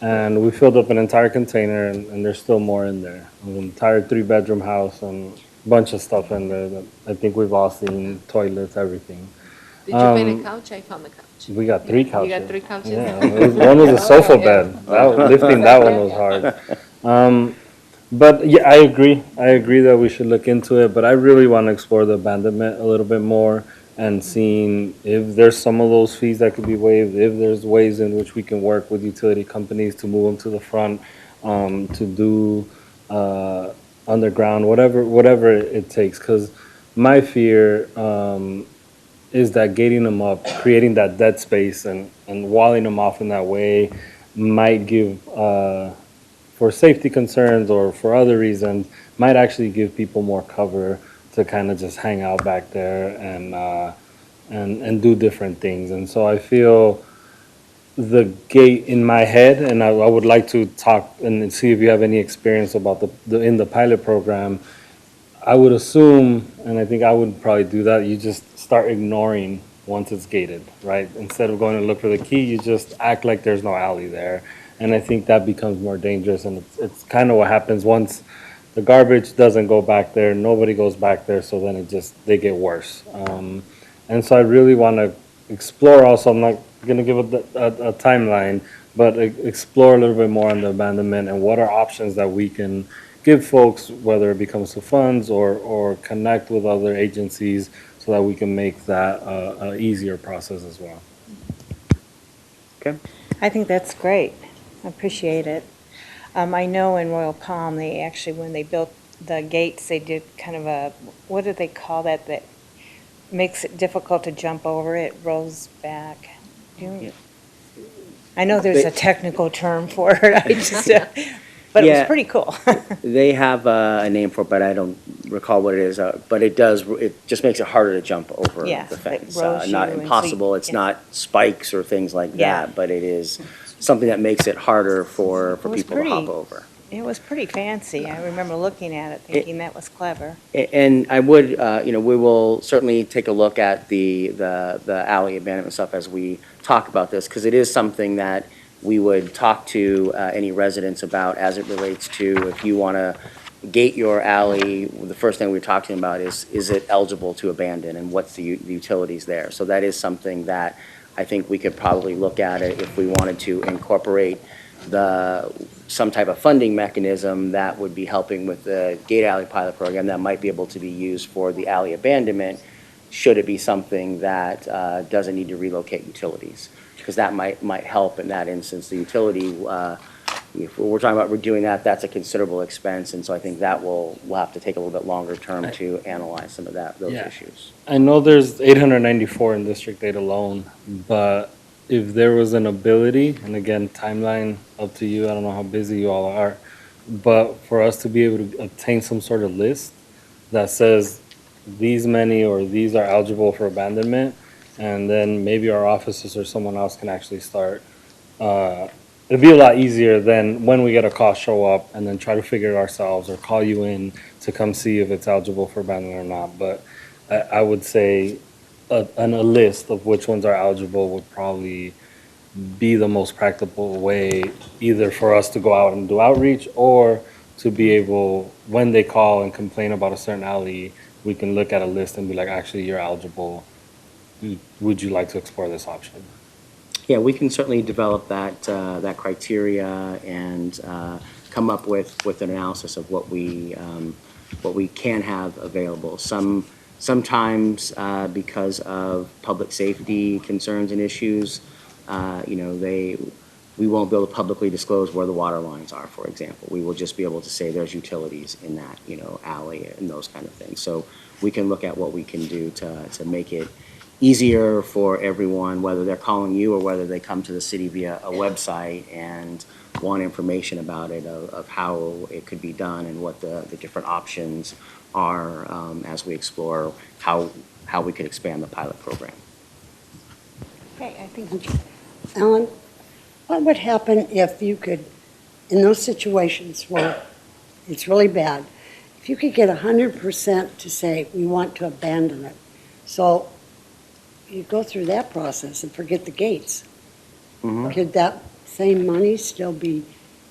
Speaker 8: and we filled up an entire container, and there's still more in there. It was an entire 3-bedroom house and a bunch of stuff in there that I think we've all seen, toilets, everything.
Speaker 3: Did you find a couch? I found the couch.
Speaker 8: We got 3 couches.
Speaker 3: You got 3 couches?
Speaker 8: Yeah, one was a sofa bed. Lifting that one was hard. But yeah, I agree. I agree that we should look into it, but I really want to explore the abandonment a little bit more and seeing if there's some of those fees that could be waived, if there's ways in which we can work with utility companies to move them to the front, to do underground, whatever it takes. Because my fear is that gating them up, creating that dead space and walling them off in that way might give, for safety concerns or for other reasons, might actually give people more cover to kind of just hang out back there and do different things. And so I feel the gate in my head, and I would like to talk and see if you have any experience about in the pilot program. I would assume, and I think I would probably do that, you just start ignoring once it's gated, right? Instead of going to look for the key, you just act like there's no alley there. And I think that becomes more dangerous, and it's kind of what happens once the garbage doesn't go back there, nobody goes back there, so then they get worse. And so I really want to explore also, gonna give a timeline, but explore a little bit more on the abandonment and what are options that we can give folks, whether it becomes to funds or connect with other agencies so that we can make that a easier process as well.
Speaker 13: Okay.
Speaker 1: I think that's great. I appreciate it. I know in Royal Palm, they actually, when they built the gates, they did kind of a, what do they call that, that makes it difficult to jump over? It rolls back. I know there's a technical term for it, I just, but it was
Speaker 13: Yeah.
Speaker 1: pretty cool.
Speaker 13: They have a name for it, but I don't recall what it is. But it just makes it harder to jump over
Speaker 1: Yeah,
Speaker 13: the
Speaker 1: it
Speaker 13: fence.
Speaker 1: rolls
Speaker 13: Not
Speaker 1: you and so
Speaker 13: impossible, it's
Speaker 1: yeah.
Speaker 13: not spikes or things like
Speaker 1: Yeah.
Speaker 13: that, but it is something that makes it harder for
Speaker 1: It was
Speaker 13: people to hop
Speaker 1: pretty-
Speaker 13: over.
Speaker 1: It was pretty fancy. I remember looking at it, thinking that was clever.
Speaker 13: And I would, we will certainly take a look at the alley abandonment stuff as we talk about this, because it is something that we would talk to any residents about as it relates to if you want to gate your alley, the first thing we're talking about is it eligible to abandon and what's the utilities there? So that is something that I think we could probably look at it if we wanted to incorporate some type of funding mechanism that would be helping with the gate alley pilot program that might be able to be used for the alley abandonment, should it be something that doesn't need to relocate utilities. Because that might help in that instance. The utility, if we're talking about redoing that, that's a considerable expense, and so I think that we'll have to take a little bit longer term to analyze some of those
Speaker 8: Yeah.
Speaker 13: issues.
Speaker 8: I know there's 894 in District 8 alone, but if there was an ability, and again, timeline up to you, I don't know how busy you all are, but for us to be able to obtain some sort of list that says these many or these are eligible for abandonment, and then maybe our officers or someone else can actually start. It'd be a lot easier than when we get a call, show up, and then try to figure it ourselves or call you in to come see if it's eligible for abandonment or not. But I would say a list of which ones are eligible would probably be the most practical way, either for us to go out and do outreach or to be able, when they call and complain about a certain alley, we can look at a list and be like, actually, you're eligible. Would you like to explore this option?
Speaker 13: Yeah, we can certainly develop that criteria and come up with an analysis of what we can have available. Sometimes because of public safety concerns and issues, we won't be able to publicly disclose where the water lines are, for example. We will just be able to say there's utilities in that, alley and those kind of things. So we can look at what we can do to make it easier for everyone, whether they're calling you or whether they come to the city via a website and want information about it, of how it could be done and what the different options are as we explore how we could expand the pilot program.
Speaker 1: Okay, I think
Speaker 2: Alan, what would happen if you could, in those situations where it's really bad, if you could get 100% to say, we want to abandon it? So you go through that process and forget the gates.
Speaker 13: Mhm.
Speaker 2: Could that same money still be,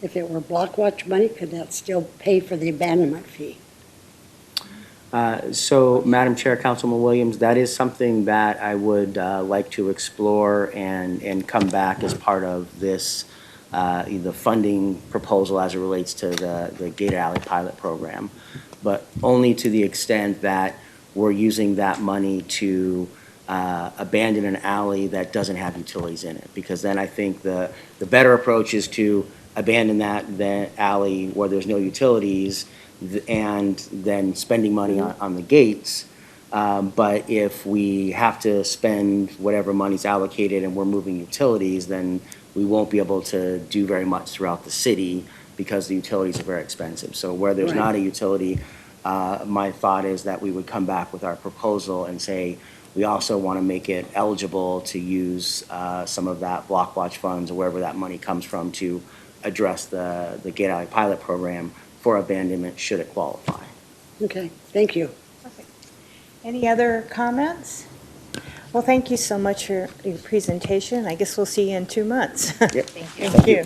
Speaker 2: if it were block watch money, could that still pay for the abandonment fee?
Speaker 13: So, Madam Chair, Councilman Williams, that is something that I would like to explore and come back as part of this, the funding proposal as it relates to the Gate Alley pilot program, but only to the extent that we're using that money to abandon an alley that doesn't have utilities in it. Because then I think the better approach is to abandon that alley where there's no utilities and then spending money on the gates. But if we have to spend whatever money's allocated and we're moving utilities, then we won't be able to do very much throughout the city because the utilities are very expensive. So where there's not a utility, my thought is that we would come back with our proposal and say, we also want to make it eligible to use some of that block watch funds or wherever that money comes from to address the Gate Alley pilot program for abandonment should it qualify.
Speaker 2: Okay, thank you.
Speaker 1: Any other comments? Well, thank you so much for your presentation. I guess we'll see you in 2 months.
Speaker 13: Yep.
Speaker 1: Thank you.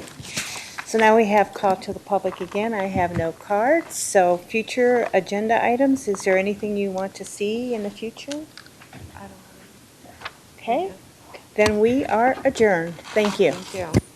Speaker 1: So now we have call to the public again. I have no cards. So future agenda items, is there anything you want to see in the future? Okay. Then we are adjourned. Thank you.
Speaker 9: Thank you.